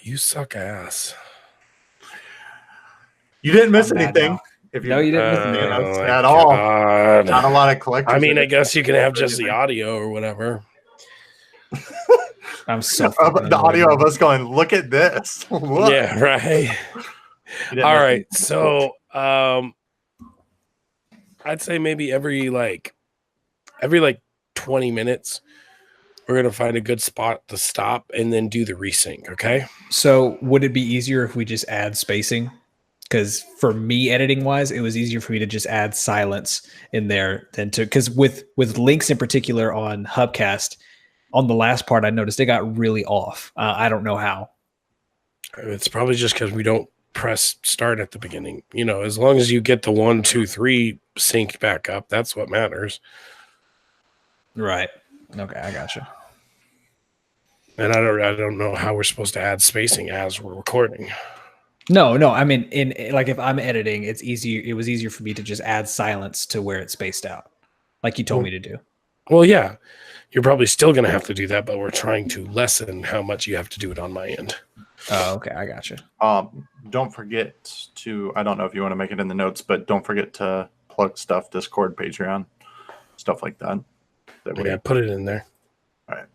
You suck ass. You didn't miss anything. No, you didn't miss anything at all. God. Not a lot of collectors. I mean, I guess you can have just the audio or whatever. I'm so the audio of us going, look at this. Look. Yeah, right. All right. So I'd say maybe every 20 minutes, we're gonna find a good spot to stop and then do the resync. Okay. So would it be easier if we just add spacing? Because for me, editing wise, it was easier for me to just add silence in there than to, because with links in particular on Hubcast, on the last part, I noticed it got really off. I don't know how. It's probably just because we don't press start at the beginning. You know, as long as you get the 1, 2, 3 synced back up, that's what matters. Right. Okay, I gotcha. And I don't know how we're supposed to add spacing as we're recording. No. I mean, in like if I'm editing, it's easier. It was easier for me to just add silence to where it's spaced out, like you told me to do. Well, yeah, you're probably still going to have to do that, but we're trying to lessen how much you have to do it on my end. Oh, okay, I gotcha. Don't forget to. I don't know if you want to make it in the notes, but don't forget to plug stuff, Discord, Patreon, stuff like that. Yeah, put it in there. All right.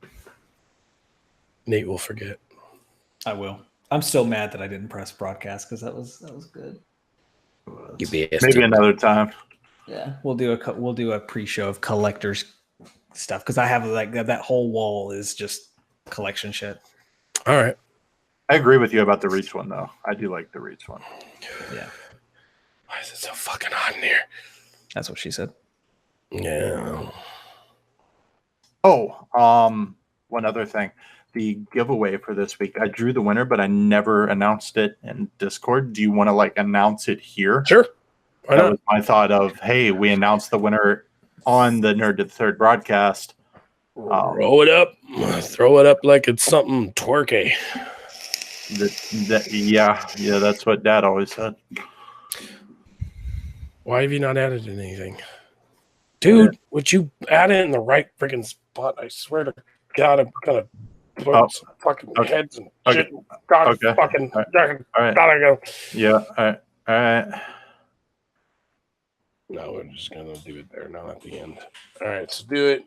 Nate will forget. I will. I'm still mad that I didn't press broadcast because that was good. Maybe another time. Yeah, we'll do a pre-show of collectors stuff because I have like that whole wall is just collection shit. All right. I agree with you about the Reach one though. I do like the Reach one. Yeah. Why is it so fucking hot in here? That's what she said. Yeah. Oh, one other thing. The giveaway for this week, I drew the winner, but I never announced it in Discord. Do you want to announce it here? Sure. That was my thought of, hey, we announced the winner on the Nerd to the Third broadcast. Throw it up like it's something twerky. Yeah, that's what Dad always said. Why have you not added anything? Dude, would you add it in the right freaking spot? I swear to God, I'm gonna put some fucking heads and shit. God, fucking. All right. Gotta go. Yeah. All right. No, we're just gonna do it there, not at the end. All right, so do it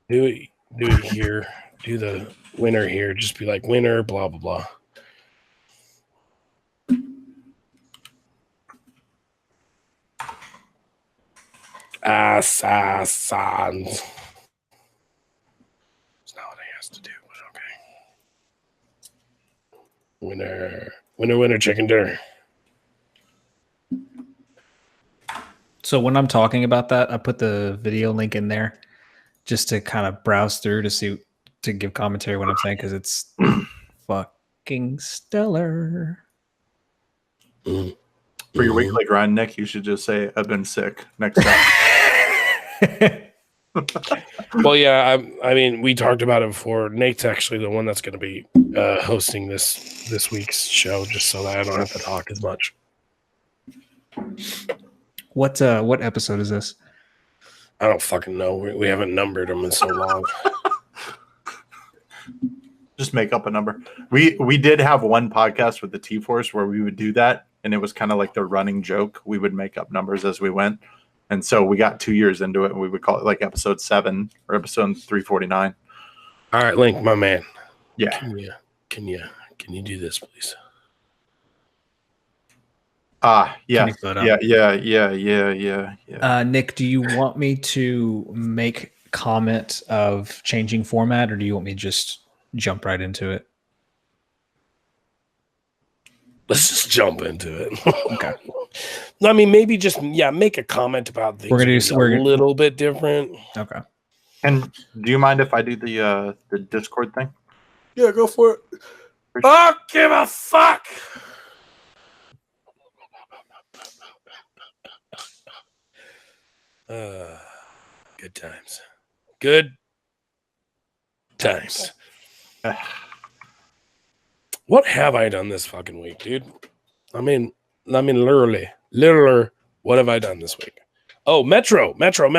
here. Do the winner here. Just be like winner, blah blah blah. Assassins. It's not what I asked to do, but okay. Winner, chicken dinner. So when I'm talking about that, I put the video link in there just to kind of browse through to give commentary what I'm saying because it's fucking stellar. For your weekly grind, Nick, you should just say, I've been sick next time. Well, yeah, I mean, we talked about it before. Nate's actually the one that's going to be hosting this week's show, just so that I don't have to talk as much. What episode is this? I don't fucking know. We haven't numbered them in so long. Just make up a number. We did have one podcast with the T-Force where we would do that, and it was kind of like the running joke. We would make up numbers as we went. And so we got 2 years into it, and we would call it like episode 7 or episode 349. All right, Link, my man. Yeah. Can you do this, please? Yeah. Nick, do you want me to make comment of changing format, or do you want me to just jump right into it? Let's just jump into it. Okay. I mean, maybe just make a comment about things. We're a little bit different. Okay. And do you mind if I do the Discord thing? Yeah, go for it. Oh, give a fuck. Good times. Good times. What have I done this fucking week, dude? I mean, literally, what have I done this week? Oh, Metro. Oh, good,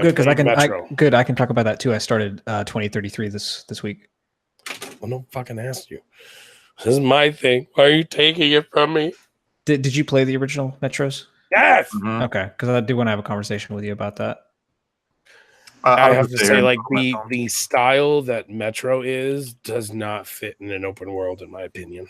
because I can talk about that too. I started 2033 this week. I don't fucking ask you. This is my thing. Why are you taking it from me? Did you play the original Metros? Yes. Mhm. Okay, because I do want to have a conversation with you about that. I I'll have just to sit say, here like and talk about the style that Metro is does not fit in an open world, in my opinion.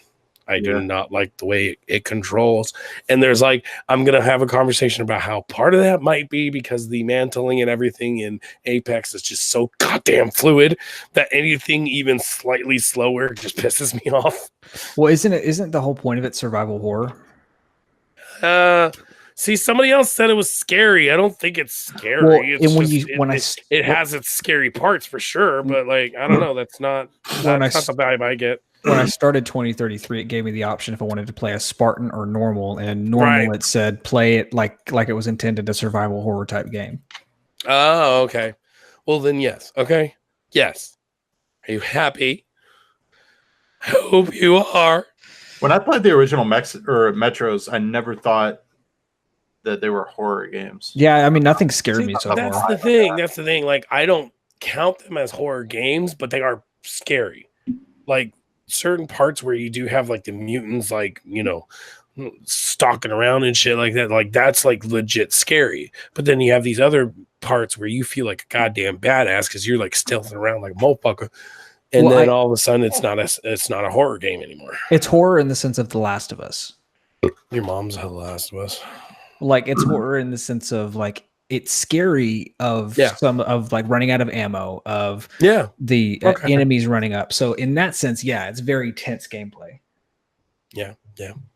I do Yeah. not like the way it controls. And there's like, I'm gonna have a conversation about how part of that might be because the mantling and everything in Apex is just so goddamn fluid that anything even slightly slower just pisses me off. Well, isn't the whole point of it survival horror? See, somebody else said it was scary. I don't think it's scary. Well, It's and just it has its scary parts for sure, but like I don't know. That's not When I that's not the vibe I get. when I started 2033, it gave me the option if I wanted to play a Spartan or normal. And normal, Right. it said play it like it was intended a survival horror type game. Oh, okay. Well then, yes. Okay. Yes. Are you happy? I hope you are. When I played the original Metros, I never thought that they were horror games. Yeah, I mean nothing scared See, me so that's far. the thing. That's the thing. Like I don't count them as horror games, but they are scary. Like certain parts where you do have like the mutants, like stalking around and shit like that. Like that's like legit scary. But then you have these other parts where you feel like a goddamn badass because you're like stealthing around like a motherfucker. And Well, then all of a sudden, it's not a horror game anymore. It's horror in the sense of The Last of Us. Your mom's The Last of Us. Like it's horror in the sense of like it's scary of some of like running out of ammo, of the enemies running up. So in that sense, yeah, it's very tense gameplay. Yeah.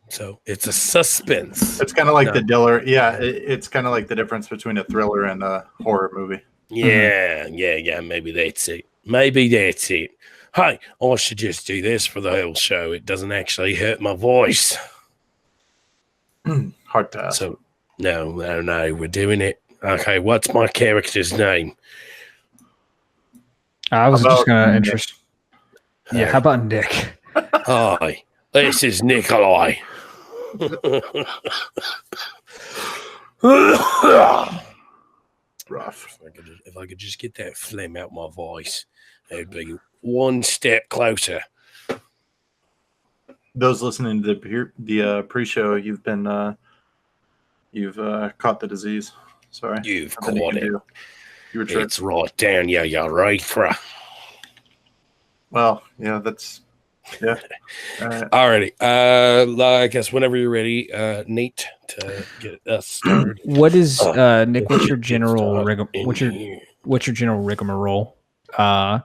So it's a suspense. It's kind of like the Diller. Yeah, it's kind of like the difference between a thriller and a horror movie. Yeah. Maybe that's it. Hey, I should just do this for the whole show. It doesn't actually hurt my voice. Hard to ask. So, no, we're doing it. Okay, what's my character's name? I was just going to interest. Yeah, how about Nick? Hi, this is Nikolai. Rough. If I could just get that phlegm out my voice, it'd be one step closer. Those listening to the pre-show, you've caught the disease. Sorry, You've caught it. You were tripped. It's right down your urethra. Well, yeah, that's yeah. Alrighty. I guess whenever you're ready, Nate, to get us started. What is Nick? What's your general what's your general rigmarole? You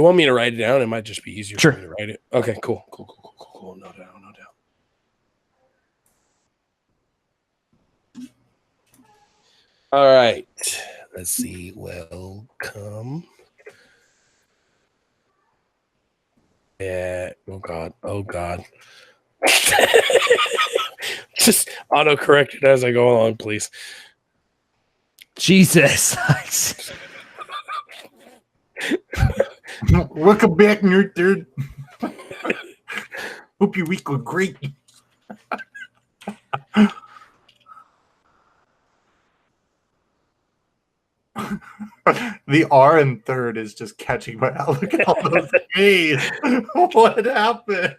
want me to write it down? It might just be easier for me to write it. Okay, cool. No doubt. All right. Let's see. Welcome. Yeah. Oh God. Just autocorrect it as I go along, please. Jesus. Welcome back, nerd. Hope your week was great. The R in third is just catching my eye. Look at all those A's. What happened?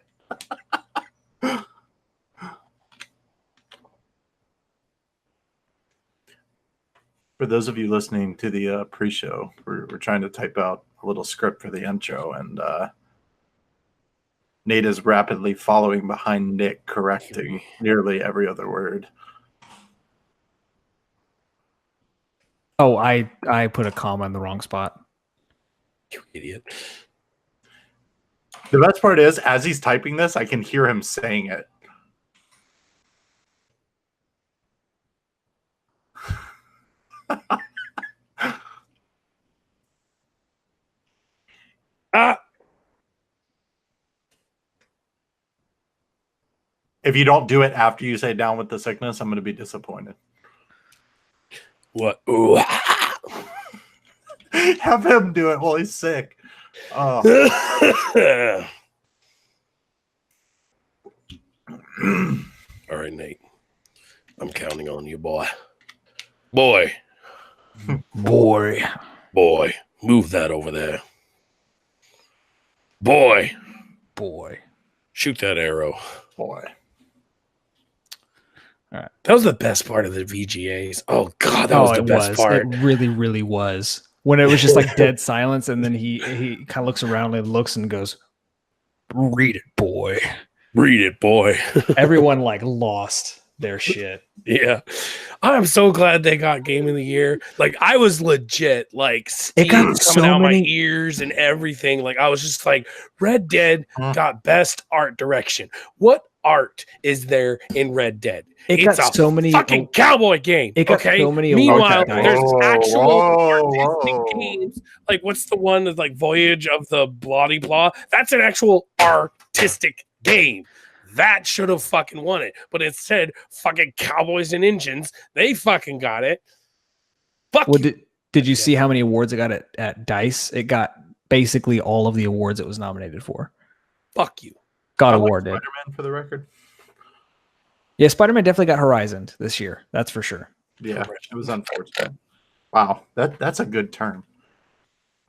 For those of you listening to the pre-show, we're trying to type out a little script for the intro, and Nate is rapidly following behind Nick, correcting nearly every other word. Oh, I put a comma in the wrong spot. You idiot. The best part is, as he's typing this, I can hear him saying it. If you don't do it after you say down with the sickness, I'm going to be disappointed. What? Ooh. Have him do it while he's sick. Oh. All right, Nate. I'm counting on you, boy. Boy. Boy. Move that over there. Boy, Shoot that arrow. Boy. That was the best part of the VGAs. Oh God, that was the best part. It really, really was. When it was just like dead silence, and then he kind of looks around and looks and goes, "Read it, boy." Read it, boy. Everyone like lost their shit. Yeah. I'm so glad they got Game of the Year. Like I was legit like steam It got coming so out many- my ears and everything. Like I was just like, Red Dead got best art direction. What art is there in Red Dead? It It's got a so many fucking cowboy game. It got okay. so many Meanwhile, awards, guys. there's Whoa, actual whoa, artistic whoa. games. Like what's the one that's like Voyage of the Bloody Blah? That's an actual artistic game. That should have fucking won it. But instead, fucking Cowboys and Engines, they fucking got it. Fuck Well, you. did you see how many awards it got at DICE? It got basically all of the awards it was nominated for. Fuck you. God I like awarded. Spider-Man, for the record. Yeah, Spider-Man definitely got Horizon this year. That's for sure. Yeah, it was unfortunate. Wow, that's a good term.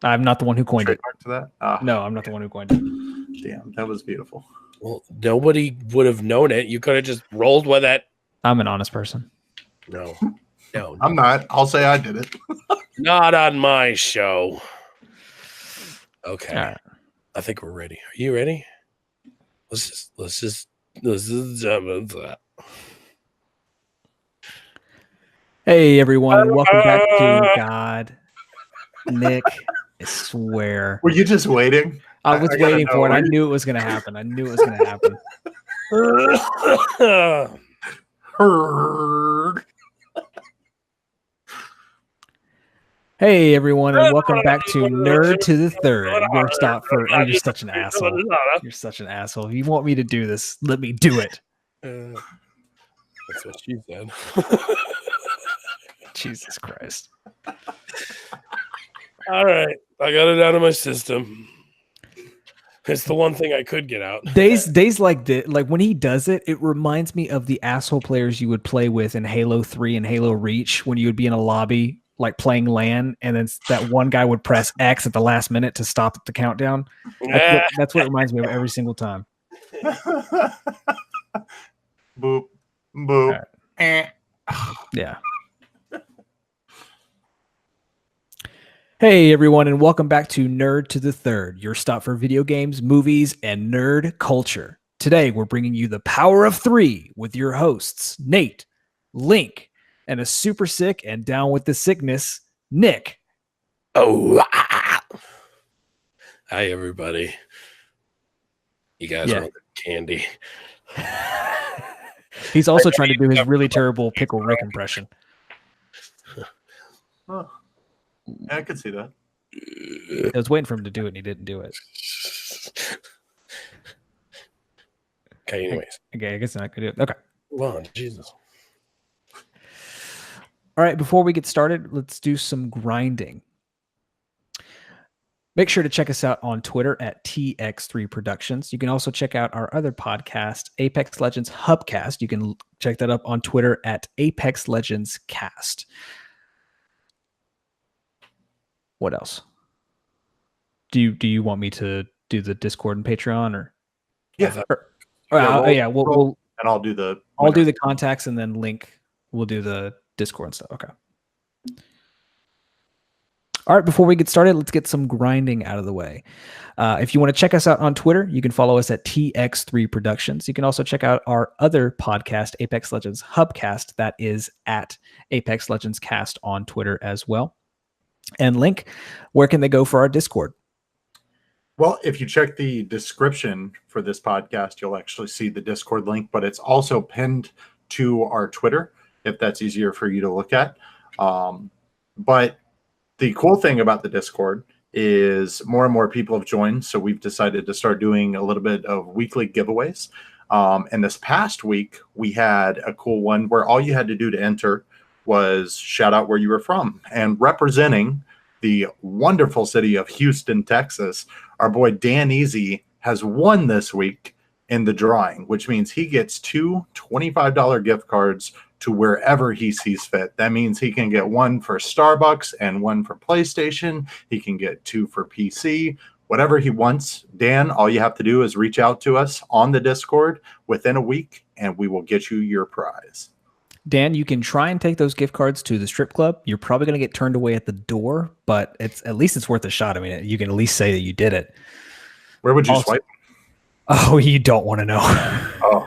I'm not the one who coined it. Trademark to that? Ah, No, I'm not the one who coined it. damn, that was beautiful. Well, nobody would have known it. You could have just rolled with it. I'm an honest person. No. No. I'm not. I'll say I did it. Not on my show. Okay. All right. I think we're ready. Are you ready? Let's just Hey everyone, and welcome back to God. Nick, I swear. Were you just waiting? I was I gotta waiting for it. know. I knew it was gonna happen. Heard. Hey everyone, and welcome back to Nerd to the Third. Your stop for oh, you're such an asshole. You're such an asshole. If you want me to do this, let me do it. That's what she said. Jesus Christ. All right. I got it out of my system. It's the one thing I could get out. Days like this, like when he does it, it reminds me of the asshole players you would play with in Halo 3 and Halo Reach when you would be in a lobby like playing LAN, and then that one guy would press X at the last minute to stop the countdown. That's what it reminds me of every single time. Boop. Boop. Right. Yeah. Hey everyone, and welcome back to Nerd to the Third, your stop for video games, movies, and nerd culture. Today we're bringing you the Power of Three with your hosts, Nate, Link, and a super sick and down with the sickness, Nick. Oh, hi everybody. You guys want candy? He's also trying to do his really terrible Pickle Rick impression. Oh. Yeah, I could see that. I was waiting for him to do it, and he didn't do it. Okay, anyways. Okay, I guess I'm not gonna do it. Okay. Come on, Jesus. All right, before we get started, let's do some grinding. Make sure to check us out on Twitter at TX3 Productions. You can also check out our other podcast, Apex Legends Hubcast. You can check that up on Twitter at Apex Legends Cast. What else? Do you want me to do the Discord and Patreon or? Yeah. We'll and I'll do the. I'll do the contacts and then Link. We'll do the Discord and stuff. Okay. All right, before we get started, let's get some grinding out of the way. If you want to check us out on Twitter, you can follow us at TX3 Productions. You can also check out our other podcast, Apex Legends Hubcast, that is at Apex Legends Cast on Twitter as well. And Link, where can they go for our Discord? Well, if you check the description for this podcast, you'll actually see the Discord link, but it's also pinned to our Twitter, if that's easier for you to look at. But the cool thing about the Discord is more and more people have joined. So we've decided to start doing a little bit of weekly giveaways. And this past week, we had a cool one where all you had to do to enter was shout out where you were from. And representing the wonderful city of Houston, Texas, our boy Dan Easy has won this week in the drawing, which means he gets two $25 gift cards to wherever he sees fit. That means he can get one for Starbucks and one for PlayStation. He can get two for PC, whatever he wants. Dan, all you have to do is reach out to us on the Discord within a week, and we will get you your prize. Dan, you can try and take those gift cards to the strip club. You're probably going to get turned away at the door, but at least it's worth a shot. I mean, you can at least say that you did it. Where would you swipe? Oh, you don't want to know. Oh,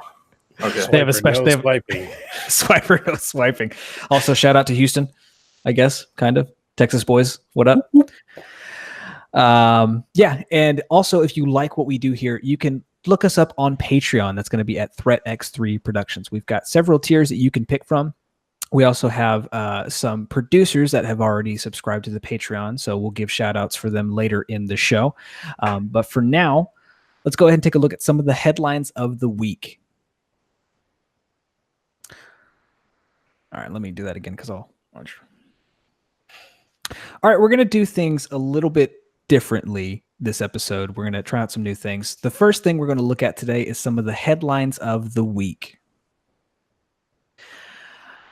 okay. They have a special swiping. Swiper, no swiping. Also, shout out to Houston, I guess, kind of. Texas boys, what up? Yeah, and also if you like what we do here, you can look us up on Patreon. That's going to be at ThreatX3 Productions. We've got several tiers that you can pick from. We also have some producers that have already subscribed to the Patreon, so we'll give shout outs for them later in the show. But for now, let's go ahead and take a look at some of the headlines of the week. All right, let me do that again because I'll watch. All right, we're going to do things a little bit differently this episode. We're going to try out some new things. The first thing we're going to look at today is some of the headlines of the week. All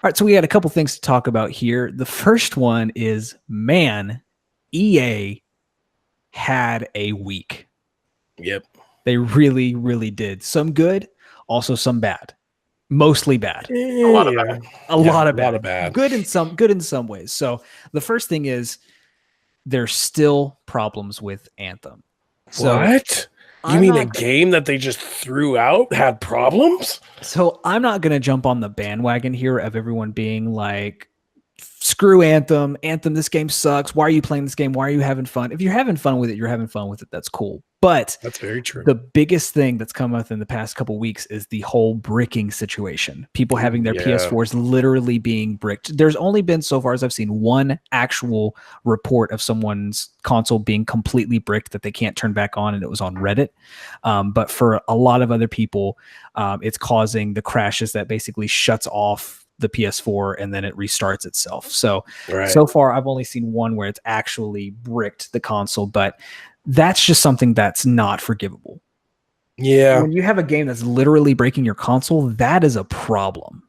right, so we got a couple things to talk about here. The first one is, man, EA had a week. Yep. They really, really did. Some good, also some bad. Mostly bad. A lot of bad. A lot of bad. Good in some ways. So the first thing is there's still problems with Anthem. So what? You mean a game that they just threw out had problems? So I'm not going to jump on the bandwagon here of everyone being like, screw Anthem. Anthem, this game sucks. Why are you playing this game? Why are you having fun? If you're having fun with it, you're having fun with it. That's cool. But that's very true. The biggest thing that's come up in the past couple weeks is the whole bricking situation. People having their PS4s literally being bricked. There's only been, so far as I've seen, one actual report of someone's console being completely bricked that they can't turn back on, and it was on Reddit. But for a lot of other people, it's causing the crashes that basically shuts off the PS4 and then it restarts itself. So far I've only seen one where it's actually bricked the console, but that's just something that's not forgivable. Yeah. When you have a game that's literally breaking your console, that is a problem.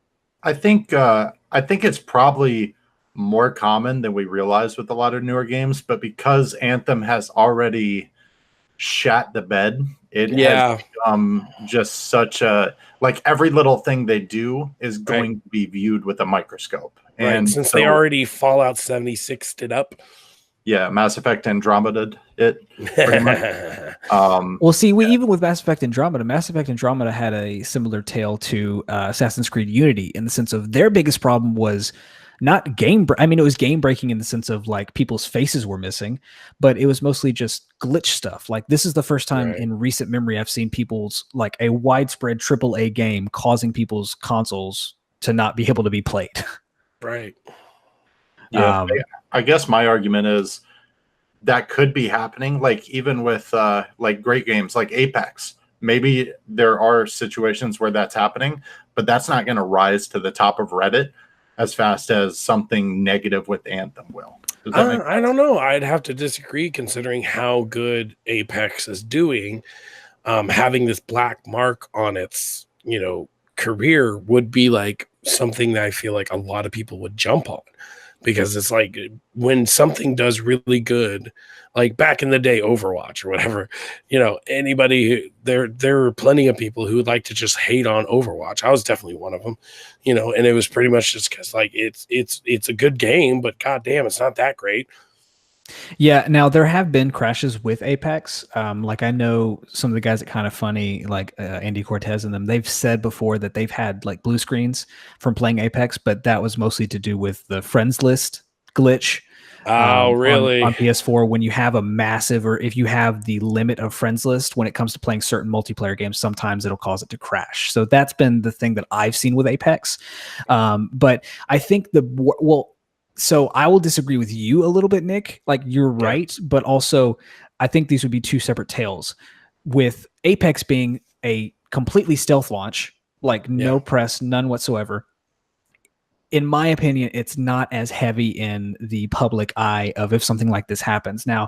I think it's probably more common than we realize with a lot of newer games, but because Anthem has already shat the bed, it has become just such a, like, every little thing they do is going to be viewed with a microscope. And since they already Fallout 76'd it up. Yeah, Mass Effect Andromeda, it pretty much. Well, see, even with Mass Effect Andromeda had a similar tale to Assassin's Creed Unity in the sense of their biggest problem was not it was game breaking in the sense of like people's faces were missing, but it was mostly just glitch stuff. Like this is the first time in recent memory I've seen people's like a widespread AAA game causing people's consoles to not be able to be played. Right. Yeah, I guess my argument is that could be happening. Like even with like great games like Apex, maybe there are situations where that's happening, but that's not going to rise to the top of Reddit as fast as something negative with Anthem will. I don't know. I'd have to disagree considering how good Apex is doing. Having this black mark on its, career would be like something that I feel like a lot of people would jump on. Because it's like when something does really good, like back in the day, Overwatch or whatever, anybody, there are plenty of people who would like to just hate on Overwatch. I was definitely one of them, and it was pretty much just because like it's a good game, but goddamn, it's not that great. Yeah, now there have been crashes with Apex. Like I know some of the guys at Kind of Funny, like Andy Cortez and them, they've said before that they've had like blue screens from playing Apex, but that was mostly to do with the friends list glitch. Oh, really? On PS4, when you have a massive, or if you have the limit of friends list when it comes to playing certain multiplayer games, sometimes it'll cause it to crash. So that's been the thing that I've seen with Apex. But I think so I will disagree with you a little bit, Nick. Like you're right, but also I think these would be two separate tales. With Apex being a completely stealth launch, like no press, none whatsoever. In my opinion, it's not as heavy in the public eye of if something like this happens. Now,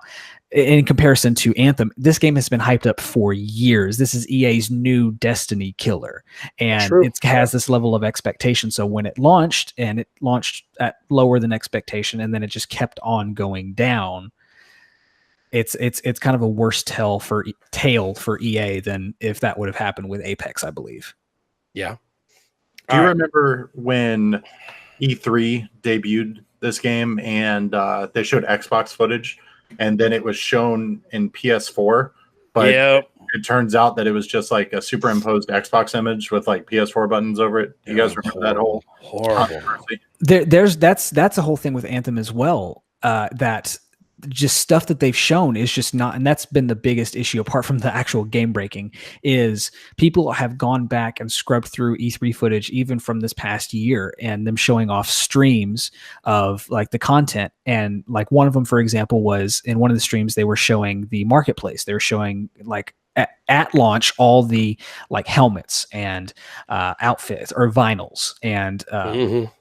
in comparison to Anthem, this game has been hyped up for years. This is EA's new Destiny killer, and it has this level of expectation. So when it launched, and it launched at lower than expectation, and then it just kept on going down, it's kind of a worse tale for EA than if that would have happened with Apex, I believe. Yeah. Do you remember when E3 debuted this game and they showed Xbox footage and then it was shown in PS4, but it turns out that it was just like a superimposed Xbox image with like PS4 buttons over it. Do you guys remember that whole controversy? That's a whole thing with Anthem as well. That just stuff that they've shown is just not, and that's been the biggest issue apart from the actual game breaking, is people have gone back and scrubbed through E3 footage even from this past year and them showing off streams of like the content. And like one of them, for example, was in one of the streams, they were showing the marketplace. They were showing like at launch all the like helmets and outfits or vinyls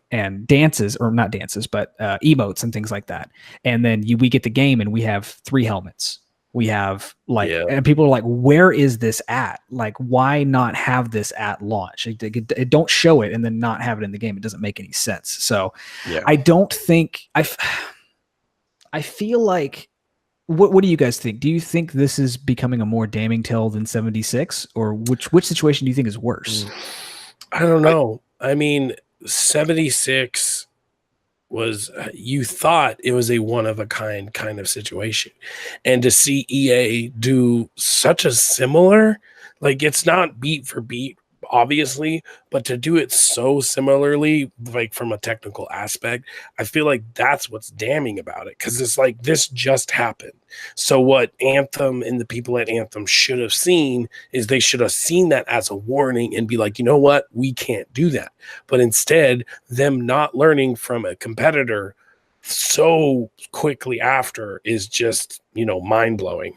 and dances, or not dances, but emotes and things like that. And then we get the game and we have 3 helmets. We have like, and people are like, where is this at? Like, why not have this at launch? It don't show it and then not have it in the game. It doesn't make any sense. So I don't think I feel like, what do you guys think? Do you think this is becoming a more damning tale than 76, or which situation do you think is worse? I don't know. I mean, 76 was, you thought it was a one of a kind of situation, and to see EA do such a similar, like, it's not beat for beat obviously, but to do it so similarly, like from a technical aspect, I feel like that's what's damning about it, because it's like this just happened. So what Anthem and the people at Anthem should have seen is they should have seen that as a warning and be like, you know what, we can't do that. But instead, them not learning from a competitor so quickly after is just, mind-blowing.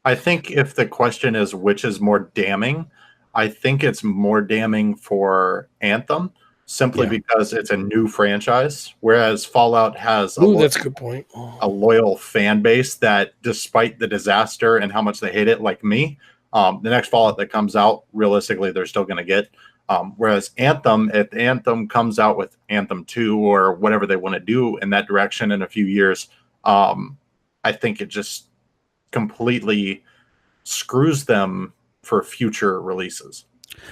I think if the question is which is more damning, I think it's more damning for Anthem simply because it's a new franchise, whereas Fallout has that's a good point. A loyal fan base that, despite the disaster and how much they hate it, like me, the next Fallout that comes out, realistically, they're still going to get. Whereas Anthem, if Anthem comes out with Anthem 2 or whatever they want to do in that direction in a few years, I think it just completely screws them for future releases.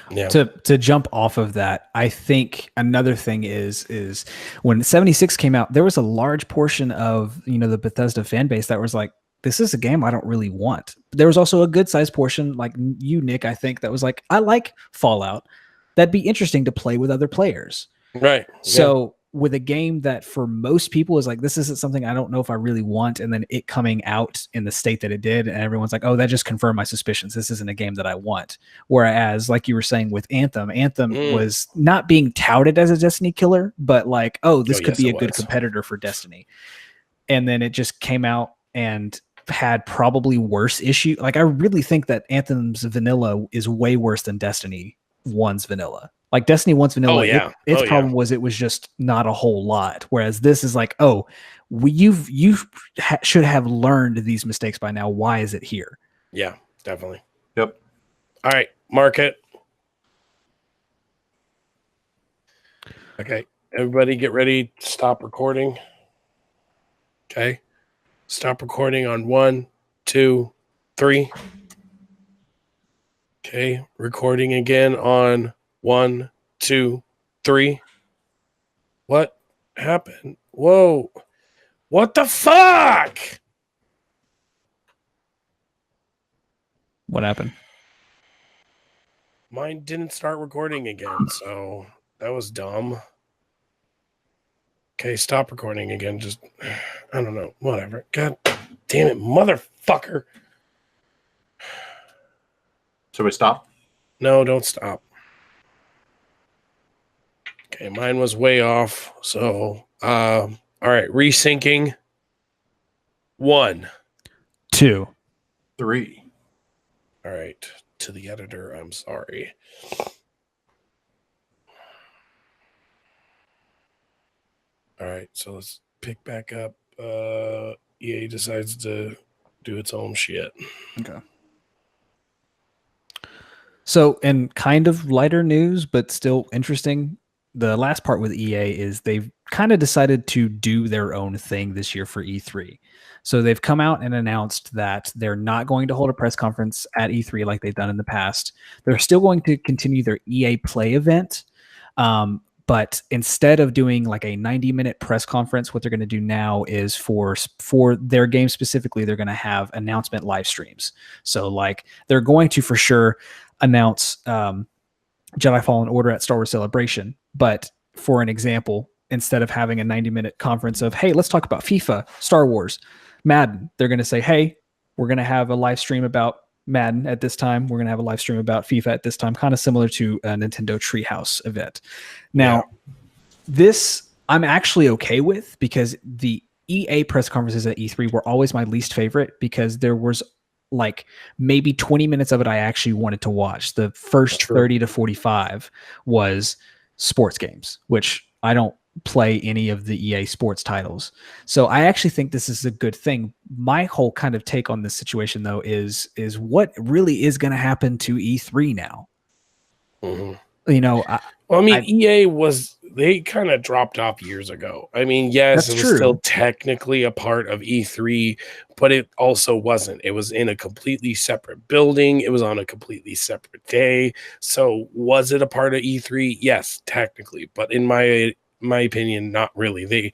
To jump off of that, I think another thing is when 76 came out, there was a large portion of the Bethesda fan base that was like, this is a game I don't really want. But there was also a good sized portion, like you, Nick, I think, that was like, I like Fallout. That'd be interesting to play with other players. Right. So with a game that for most people is like, this isn't something I don't know if I really want, and then it coming out in the state that it did, and everyone's like, oh, that just confirmed my suspicions. This isn't a game that I want. Whereas, like you were saying with Anthem was not being touted as a Destiny killer, but like, this could be a good competitor for Destiny. And then it just came out and had probably worse issue. Like, I really think that Anthem's vanilla is way worse than Destiny 1's vanilla. Like Destiny 1's vanilla, its problem was it was just not a whole lot. Whereas this is like, you should have learned these mistakes by now. Why is it here? Yeah, definitely. Yep. All right, mark it. Okay, everybody get ready to stop recording. Okay, stop recording on 1, 2, 3. Okay, recording again on 1, 2, 3. What happened? Whoa. What the fuck? What happened? Mine didn't start recording again, so that was dumb. Okay, stop recording again. Just, I don't know. Whatever. God damn it, motherfucker. So we stop? No, don't stop. Okay, mine was way off. So, all right, resyncing. 1, 2, 3. All right, to the editor, I'm sorry. All right, so let's pick back up. EA decides to do its own shit. Okay. So, in kind of lighter news, but still interesting, the last part with EA is they've kind of decided to do their own thing this year for E3. So they've come out and announced that they're not going to hold a press conference at E3 like they've done in the past. They're still going to continue their EA Play event. But instead of doing like a 90-minute press conference, what they're going to do now is for their game specifically, they're going to have announcement live streams. So like they're going to for sure announce Jedi Fallen Order at Star Wars Celebration. But for an example, instead of having a 90-minute conference of, hey, let's talk about FIFA, Star Wars, Madden, they're going to say, hey, we're going to have a live stream about Madden at this time. We're going to have a live stream about FIFA at this time, kind of similar to a Nintendo Treehouse event. Now, this I'm actually okay with, because the EA press conferences at E3 were always my least favorite, because there was like maybe 20 minutes of it I actually wanted to watch. The first 30 to 45 was sports games, which I don't play any of the EA sports titles. So I actually think this is a good thing. My whole kind of take on this situation though is what really is going to happen to E3 now. Mm-hmm. You know, EA they kind of dropped off years ago. I mean, yes, it was still technically a part of E3, but it also wasn't. It was in a completely separate building. It was on a completely separate day. So was it a part of E3? Yes, technically, but in my opinion, not really.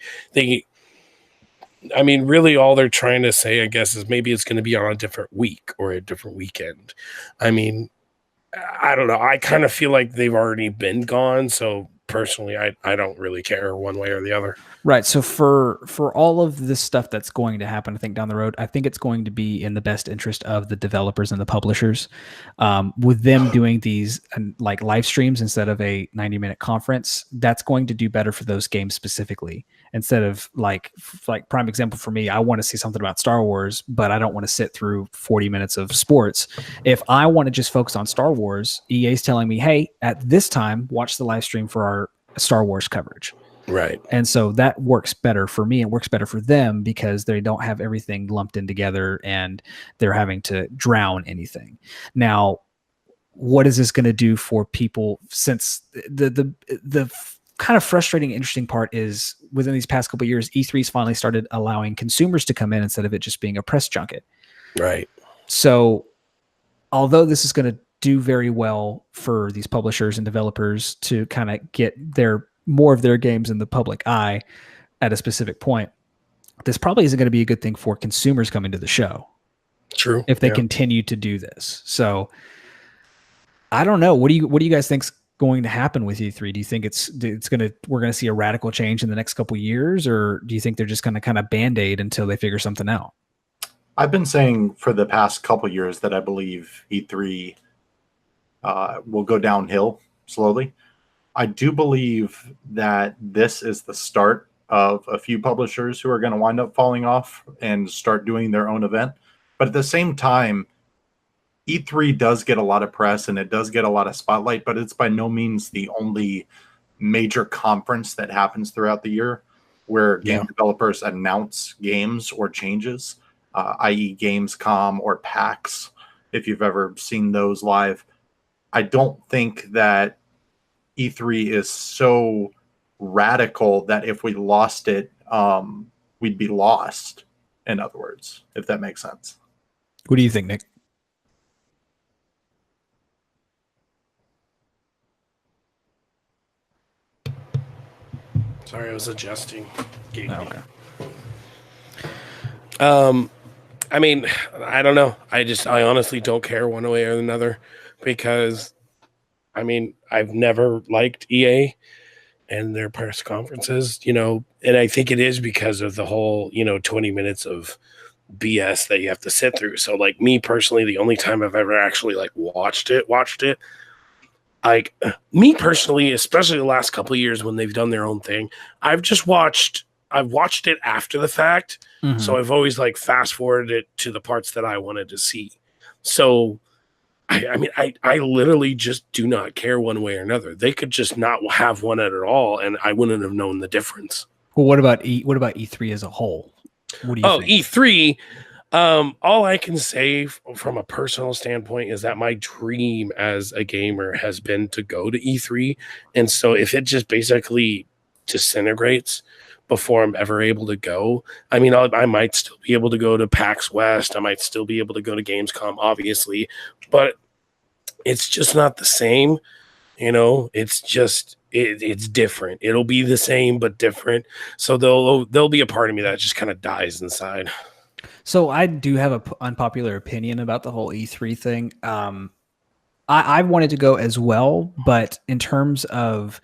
I mean, really all they're trying to say, I guess, is maybe it's going to be on a different week or a different weekend. I mean, I don't know. I kind of feel like they've already been gone. So personally, I don't really care one way or the other. Right. So for all of this stuff that's going to happen, I think down the road, I think it's going to be in the best interest of the developers and the publishers, with them doing these like live streams instead of a 90-minute conference. That's going to do better for those games specifically. Instead of like prime example for me, I want to see something about Star Wars, but I don't want to sit through 40 minutes of sports. If I want to just focus on Star Wars, EA's telling me, hey, at this time, watch the live stream for our Star Wars coverage. Right. And so that works better for me. It works better for them because they don't have everything lumped in together and they're having to drown anything. Now, what is this going to do for people? Since the kind of frustrating, interesting part is within these past couple of years, E3's finally started allowing consumers to come in instead of it just being a press junket. Right. So although this is going to do very well for these publishers and developers to kind of get more of their games in the public eye at a specific point, this probably isn't going to be a good thing for consumers coming to the show. True. If they continue to do this. So I don't know. What do you guys think's going to happen with E3? Do you think we're going to see a radical change in the next couple of years, or do you think they're just going to kind of band-aid until they figure something out? I've been saying for the past couple of years that I believe E3 will go downhill slowly. I do believe that this is the start of a few publishers who are going to wind up falling off and start doing their own event. But at the same time, E3 does get a lot of press and it does get a lot of spotlight, but it's by no means the only major conference that happens throughout the year where game developers announce games or changes, i.e. Gamescom or PAX, if you've ever seen those live. I don't think that E3 is so radical that if we lost it, we'd be lost, in other words, if that makes sense. What do you think, Nick? Sorry, I was adjusting. Okay. I mean, I don't know. I honestly don't care one way or another because, I mean, I've never liked EA and their press conferences, and I think it is because of the whole, 20 minutes of BS that you have to sit through. So like me personally, the only time I've ever actually like watched it, like me personally, especially the last couple of years when they've done their own thing, I've watched it after the fact. Mm-hmm. So I've always like fast forwarded it to the parts that I wanted to see. So I mean, I literally just do not care one way or another. They could just not have one at all, and I wouldn't have known the difference. Well, what about E3 as a whole? What do you think? E3. All I can say from a personal standpoint is that my dream as a gamer has been to go to E3. And so if it just basically disintegrates before I'm ever able to go. I mean, I might still be able to go to PAX West. I might still be able to go to Gamescom, obviously, but it's just not the same. It's just it's different. It'll be the same but different. So there'll be a part of me that just kind of dies inside. So I do have an unpopular opinion about the whole E3 thing. I wanted to go as well, but in terms of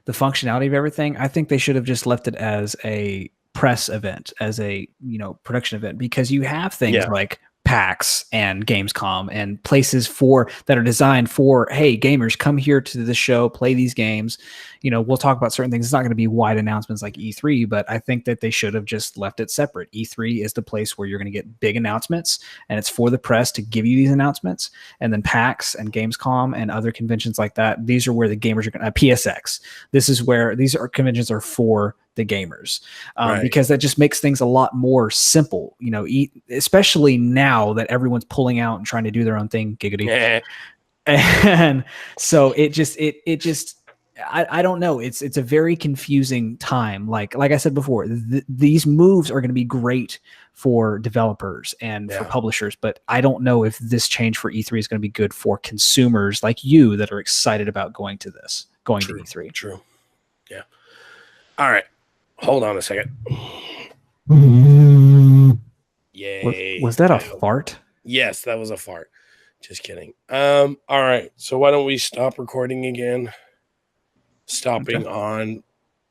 the functionality of everything, I think they should have just left it as a press event, as a production event, because you have things like PAX and Gamescom and places that are designed for, hey, gamers, come here to the show, play these games. We'll talk about certain things. It's not going to be wide announcements like E3, but I think that they should have just left it separate. E3 is the place where you're going to get big announcements, and it's for the press to give you these announcements. And then PAX and Gamescom and other conventions like that, these are where the gamers are going to PSX. This is where conventions are for the gamers, because that just makes things a lot more simple, especially now that everyone's pulling out and trying to do their own thing, giggity. And so it just I don't know. It's a very confusing time. Like I said before, these moves are going to be great for developers and for publishers, but I don't know if this change for E3 is going to be good for consumers like you that are excited about going to E3. True. Yeah. All right. Hold on a second. Yay. Was that a fart? Yes, that was a fart. Just kidding. All right. So why don't we stop recording again? Stopping on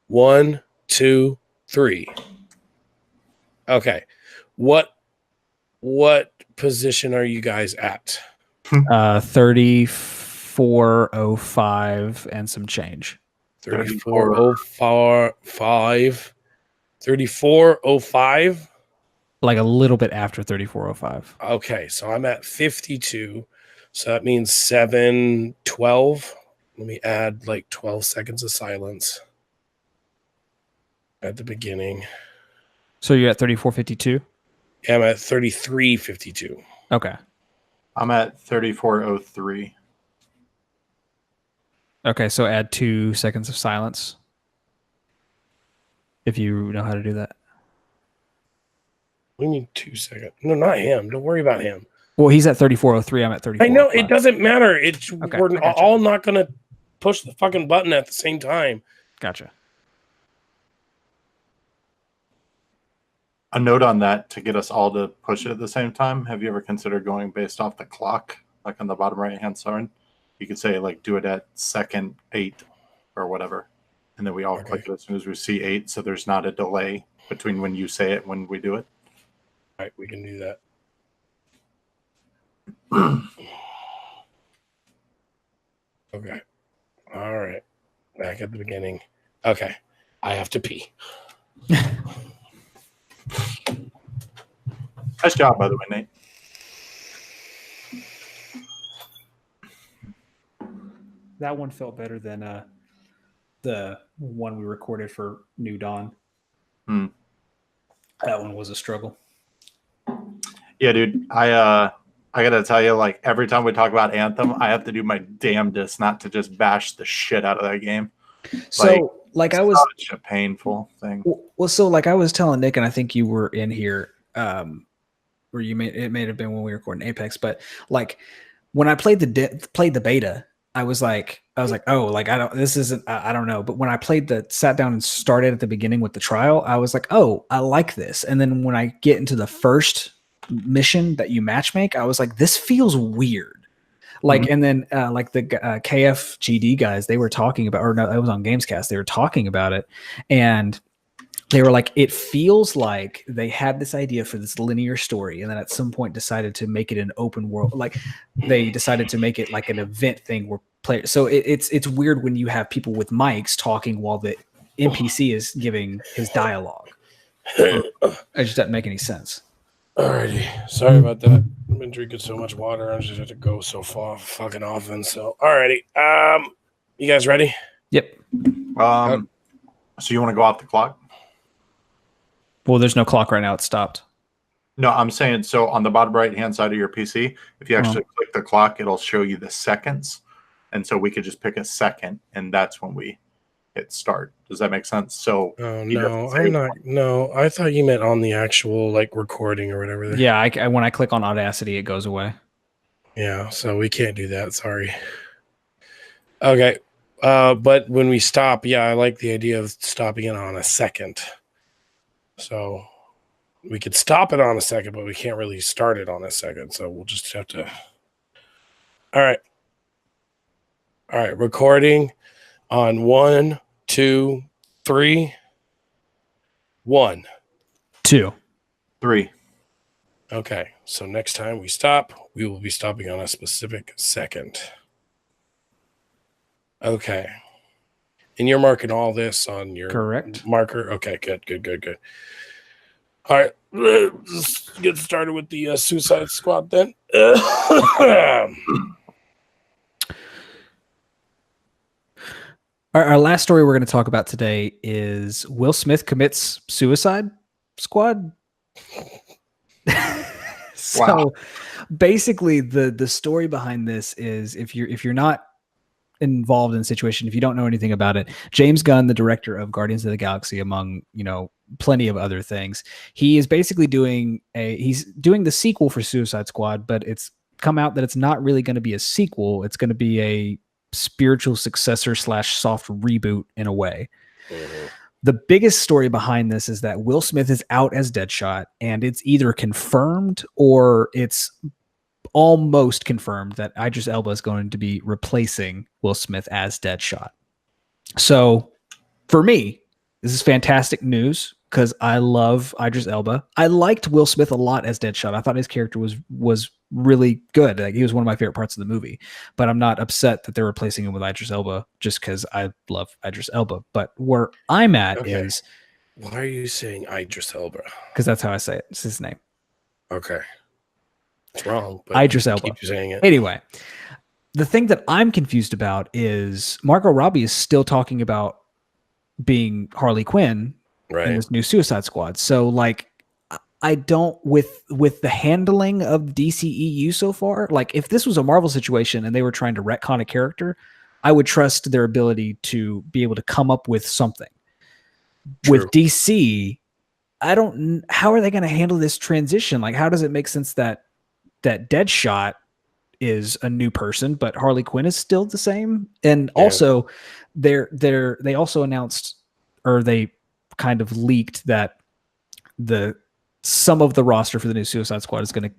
1, 2, 3. Okay. What position are you guys at? 3405 and some change. 3405. 3405. Like a little bit after 3405. Okay, so I'm at 52. So that means 712. Let me add like 12 seconds of silence at the beginning. So you're at 3452? Yeah, I'm at 3352. Okay. I'm at 3403. Okay, so add 2 seconds of silence. If you know how to do that. We need 2 seconds. No, not him. Don't worry about him. Well, he's at 3403. I'm at 34. I know it doesn't matter. Okay, we're all not going to push the fucking button at the same time. Gotcha. A note on that to get us all to push it at the same time. Have you ever considered going based off the clock, like on the bottom right hand side? You could say like do it at second 8 or whatever, and then we all click it as soon as we see 8, so there's not a delay between when you say it and when we do it. All right, we can do that. Okay. All right. Back at the beginning. Okay. I have to pee. Nice job, by the way, Nate. That one felt better than the one we recorded for New Dawn. That one was a struggle. Yeah, dude. I gotta tell you, like every time we talk about Anthem, I have to do my damnedest not to just bash the shit out of that game. So, like I was such a painful thing. Well, so like I was telling Nick, and I think you were in here, where it may have been when we were recording Apex, but like when I played the beta, I was like, oh, like I don't know. But when I sat down and started at the beginning with the trial, I was like, oh, I like this. And then when I get into the first mission that you matchmake, I was like, this feels weird. Like, and then like the KFGD guys, they were talking about, or no, it was on Gamescast. They were talking about it, and they were like, it feels like they had this idea for this linear story, and then at some point decided to make it an open world. Like they decided to make it like an event thing where players. So it's weird when you have people with mics talking while the NPC is giving his dialogue. It just doesn't make any sense. Alrighty. Sorry about that. I've been drinking so much water. I just have to go so far fucking often. So, alrighty. You guys ready? Yep. So you want to go off the clock? Well, there's no clock right now. It's stopped. No, I'm saying so on the bottom right-hand side of your PC, if you actually click the clock, it'll show you the seconds. And so we could just pick a second, and that's when we hit start. Does that make sense? So Oh he doesn't no, say I'm not. No, I thought you meant on the actual like recording or whatever. Yeah, when I click on Audacity, it goes away. Yeah, so we can't do that. Sorry. Okay. But when we stop, yeah, I like the idea of stopping it on a second. So we could stop it on a second, but we can't really start it on a second. So we'll just have to. All right. All right. Recording on 1, 2, 3. 1. 2. 3. Okay. So next time we stop, we will be stopping on a specific second. Okay. And you're marking all this on your Correct. marker. Okay, good. All right, let's get started with the Suicide Squad then. Our last story we're going to talk about today is Will Smith commits Suicide Squad. So Wow. basically the story behind this is if you're not involved in the situation, if you don't know anything about it, James Gunn, the director of Guardians of the Galaxy, among plenty of other things, he is basically doing the sequel for Suicide Squad, but it's come out that it's not really going to be a sequel. It's going to be a spiritual successor / soft reboot in a way. Mhm. The biggest story behind this is that Will Smith is out as Deadshot, and it's either confirmed or it's almost confirmed that Idris Elba is going to be replacing Will Smith as Deadshot. So for me, this is fantastic news because I love Idris Elba. I liked Will Smith a lot as Deadshot. I thought his character was really good. Like, he was one of my favorite parts of the movie, but I'm not upset that they're replacing him with Idris Elba just because I love Idris Elba. But where I'm at is, why are you saying Idris Elba? because that's how I say it. It's his name. Okay. It's wrong, but Idris Elba. keep saying it. Anyway, the thing that I'm confused about is Margot Robbie is still talking about being Harley Quinn in this new Suicide Squad. So like, I don't with the handling of DCEU so far, like if this was a Marvel situation and they were trying to retcon a character, I would trust their ability to be able to come up with something. True. With DC, how are they going to handle this transition? Like, how does it make sense that Deadshot is a new person, but Harley Quinn is still the same? And also they also announced, or they kind of leaked, that some of the roster for the new Suicide Squad is going to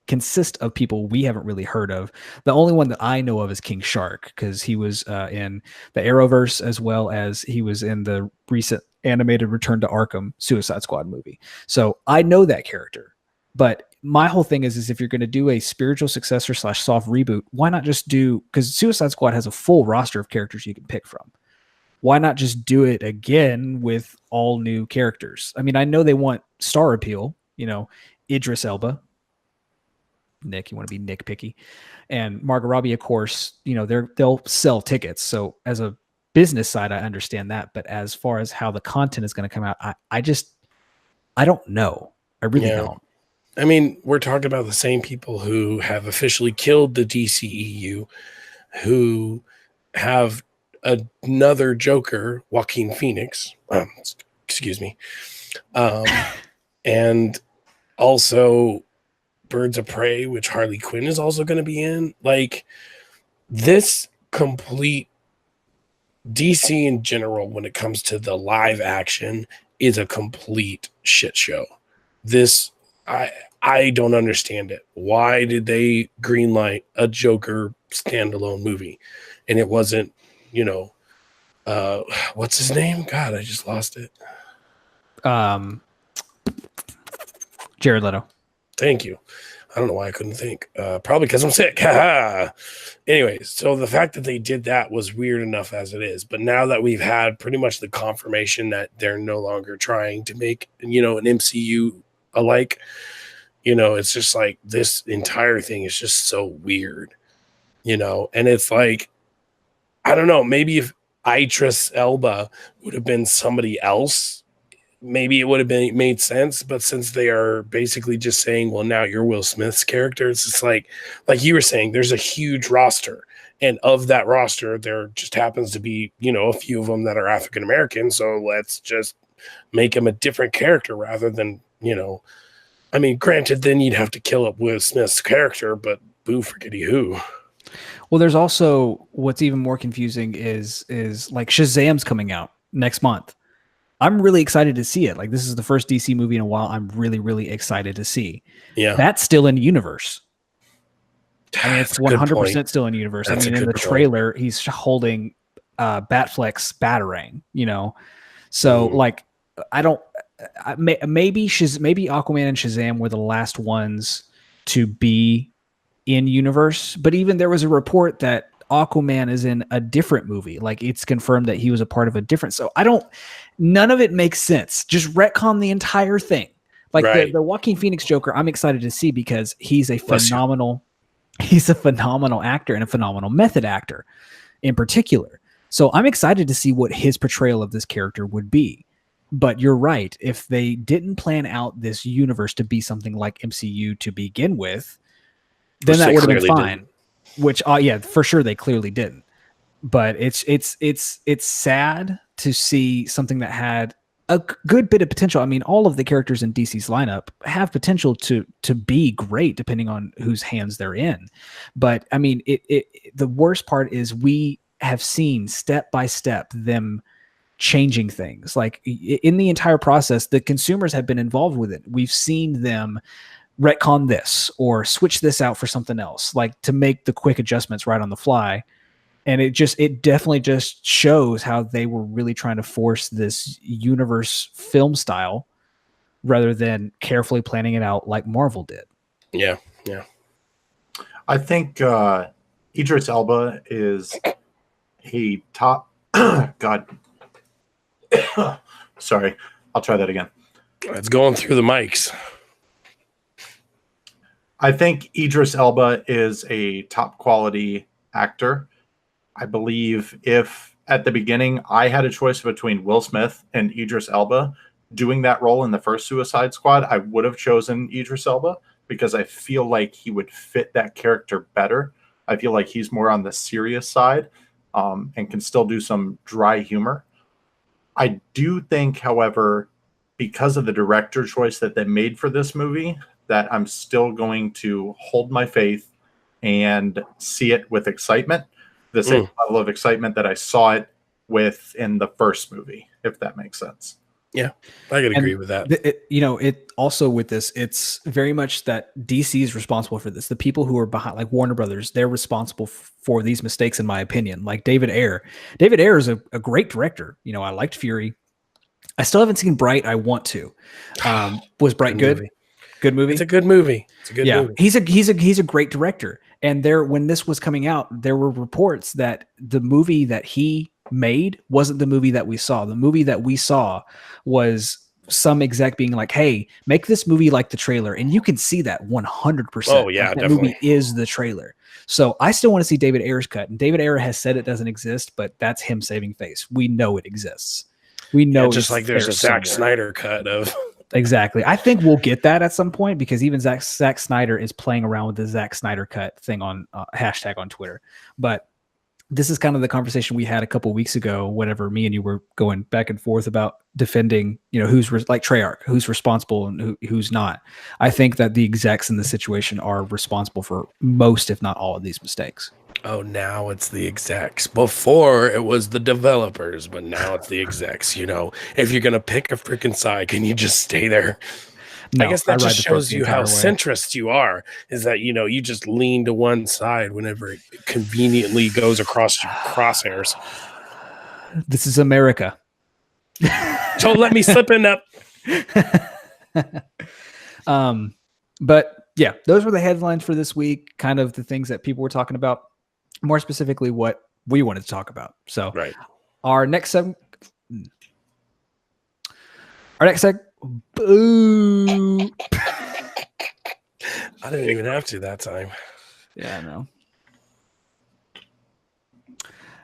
consist of people we haven't really heard of. The only one that I know of is King Shark, because he was in the Arrowverse, as well as he was in the recent animated Return to Arkham Suicide Squad movie. So I know that character. But my whole thing is if you're going to do a spiritual successor / soft reboot, why not just do, because Suicide Squad has a full roster of characters you can pick from. Why not just do it again with all new characters? I mean, I know they want star appeal, Idris Elba. Nick, you want to be nitpicky. And Margot Robbie, of course, they'll sell tickets. So as a business side, I understand that. But as far as how the content is going to come out, I don't know. I really don't. I mean, we're talking about the same people who have officially killed the DCEU, who have another Joker, Joaquin Phoenix, excuse me, and also Birds of Prey, which Harley Quinn is also going to be in. Like, this complete DC in general, when it comes to the live action, is a complete shit show. This, I don't understand it. Why did they greenlight a Joker standalone movie? And it wasn't, what's his name? God, I just lost it. Jared Leto. Thank you. I don't know why I couldn't think. Probably because I'm sick. Anyways, so the fact that they did that was weird enough as it is. But now that we've had pretty much the confirmation that they're no longer trying to make, an MCU alike, it's just like this entire thing is just so weird, and it's like, I don't know, maybe if Idris Elba would have been somebody else maybe it would have been made sense, but since they are basically just saying, well, now you're Will Smith's character, it's just like you were saying, there's a huge roster. And of that roster, there just happens to be, a few of them that are African American. So let's just make him a different character rather than, I mean, granted, then you'd have to kill up Will Smith's character, but boo forgetty who. Well, there's also what's even more confusing is like Shazam's coming out next month. I'm really excited to see it. Like, this is the first DC movie in a while I'm really, really excited to see. Yeah. That's still in universe. I mean, it's 100% still in universe. I mean, in the trailer, he's holding Batfleck's Batarang, So, like, maybe Aquaman and Shazam were the last ones to be in universe. But even there was a report that Aquaman is in a different movie. Like, it's confirmed that he was a part of a different. So, none of it makes sense. Just retcon the entire thing. Like, right. the Joaquin Phoenix Joker, I'm excited to see because he's a phenomenal actor and a phenomenal method actor in particular. So I'm excited to see what his portrayal of this character would be. But you're right. If they didn't plan out this universe to be something like MCU to begin with, then that would have been fine. Didn't. Which, for sure they clearly didn't. But it's sad to see something that had a good bit of potential. I mean, all of the characters in DC's lineup have potential to be great depending on whose hands they're in. But I mean, the worst part is we have seen step by step them changing things. Like, in the entire process, the consumers have been involved with it. We've seen them retcon this or switch this out for something else, like to make the quick adjustments right on the fly. And it definitely just shows how they were really trying to force this universe film style rather than carefully planning it out like Marvel did. Yeah, yeah. I think Idris Elba is a top... God. Sorry. I'll try that again. It's going through the mics. I think Idris Elba is a top quality actor. I believe if at the beginning I had a choice between Will Smith and Idris Elba doing that role in the first Suicide Squad, I would have chosen Idris Elba because I feel like he would fit that character better. I feel like he's more on the serious side and can still do some dry humor. I do think, however, because of the director choice that they made for this movie, that I'm still going to hold my faith and see it with excitement. The same level of excitement that I saw it with in the first movie, if that makes sense. Yeah, I could agree with that. It also with this, it's very much that DC is responsible for this. The people who are behind, like Warner Brothers, they're responsible for these mistakes, in my opinion. Like David Ayer. David Ayer is a great director. I liked Fury. I still haven't seen Bright. I want to. Was Bright good? Movie. Good movie. It's a good movie. It's a good movie. He's a great director. And when this was coming out, there were reports that the movie that he made wasn't the movie that we saw. The movie that we saw was some exec being like, "Hey, make this movie like the trailer," and you can see that 100%. Oh yeah, that definitely. Movie is the trailer. So I still want to see David Ayer's cut, and David Ayer has said it doesn't exist, but that's him saving face. We know it exists. We know, just like there's a Zack Snyder cut of. Exactly. I think we'll get that at some point because even Zack Snyder is playing around with the Zack Snyder cut thing on hashtag on Twitter. But this is kind of the conversation we had a couple weeks ago, whenever me and you were going back and forth about defending, who's like Treyarch, who's responsible and who's not. I think that the execs in the situation are responsible for most, if not all, of these mistakes. Oh, now it's the execs. Before it was the developers, but now it's the execs. If you're going to pick a freaking side, can you just stay there? No, I guess that just shows you how centrist you are, is that, you just lean to one side whenever it conveniently goes across your crosshairs. This is America. Don't let me slip in that. But yeah, those were the headlines for this week, kind of the things that people were talking about. More specifically, what we wanted to talk about. So, right. Our next segment. Boo. I didn't even have to that time. Yeah, I know.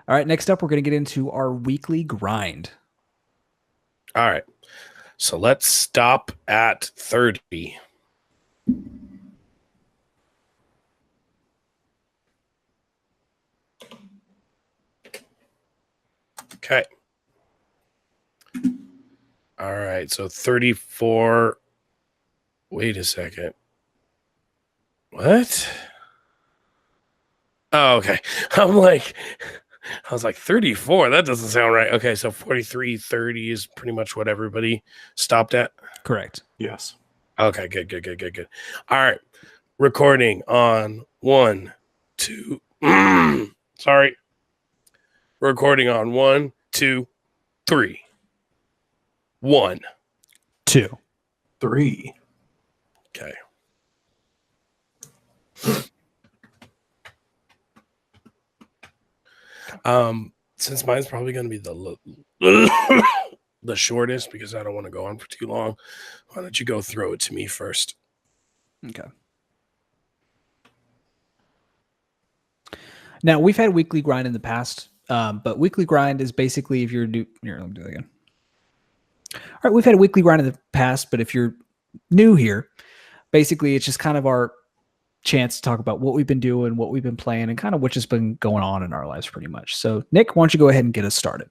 All right. Next up, we're going to get into our weekly grind. All right. So let's stop at 30. Okay. All right. So 34. Wait a second. What? Oh, okay. I was like 34. That doesn't sound right. Okay. So 43, 30 is pretty much what everybody stopped at. Correct. Yes. Okay. Good. All right. Recording on 1, 2. Sorry. Recording on 1, 2, 3. 1, 2. 3. Okay. Since mine's probably going to be the shortest because I don't want to go on for too long, why don't you go throw it to me first? Okay. Now, we've had weekly grind in the past, but weekly grind is basically if you're new. Here, let me do that again. All right, we've had a weekly grind in the past, but if you're new here, basically it's just kind of our chance to talk about what we've been doing, what we've been playing, and kind of what's just been going on in our lives pretty much. So, Nick, why don't you go ahead and get us started?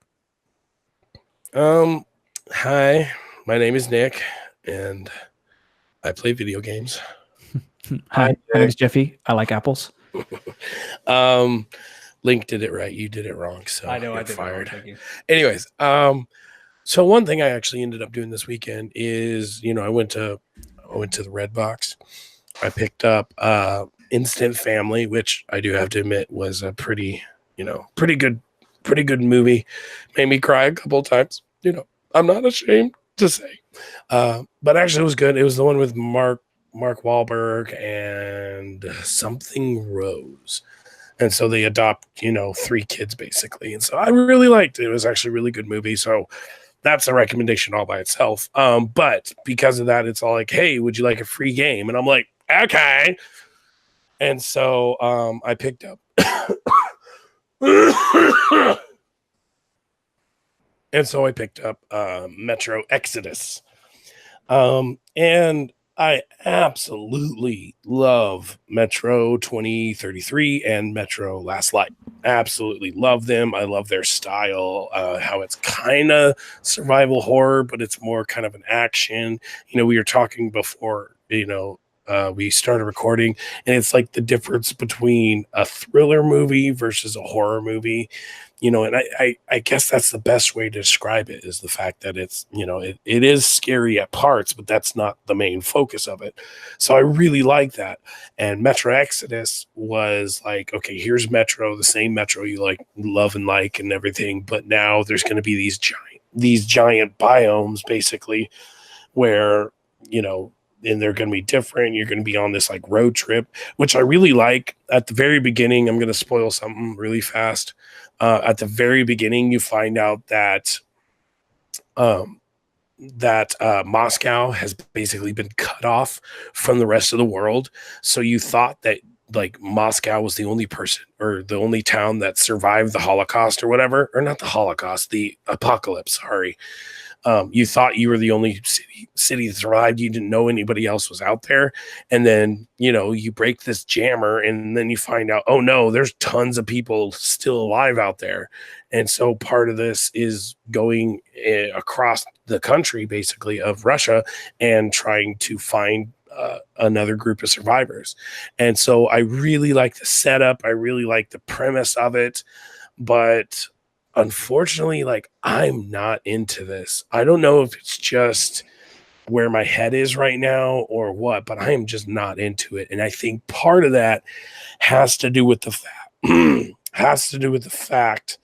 Hi, my name is Nick, and I play video games. Hi, my name is Jeffy. I like apples. Link did it right. You did it wrong. So I know you're I did fired. Thank you. Anyways, so one thing I actually ended up doing this weekend is, I went to the Red Box. I picked up Instant Family, which I do have to admit was a pretty good movie. Made me cry a couple of times. I'm not ashamed to say, but actually it was good. It was the one with Mark Wahlberg and something Rose. And so they adopt, 3 kids basically. And so I really liked it. It was actually a really good movie. So that's a recommendation all by itself. But because of that, it's all like, hey, would you like a free game? And I'm like, okay. And so I picked up Metro Exodus. And I absolutely love Metro 2033 and Metro Last Light. Absolutely love them. I love their style, how it's kind of survival horror, but it's more kind of an action. We were talking before, we started recording, and it's like the difference between a thriller movie versus a horror movie. And I guess that's the best way to describe it, is the fact that it's, it is scary at parts, but that's not the main focus of it. So I really like that. And Metro Exodus was like, okay, here's Metro, the same Metro you love and like and everything. But now there's going to be these giant biomes basically where, and they're going to be different. You're going to be on this like road trip, which I really like. At the very beginning, I'm going to spoil something really fast. At the very beginning, you find out that Moscow has basically been cut off from the rest of the world. So you thought that like Moscow was the only person or the only town that survived the Holocaust or whatever, or not the Holocaust, the apocalypse. Sorry. You thought you were the only city that survived. You didn't know anybody else was out there. And then, you break this jammer and then you find out, oh no, there's tons of people still alive out there. And so part of this is going across the country, basically, of Russia and trying to find another group of survivors. And so I really like the setup. I really like the premise of it, but unfortunately, like, I'm not into this. I don't know if it's just where my head is right now or what, but I am just not into it. And I think part of that has to do with the fact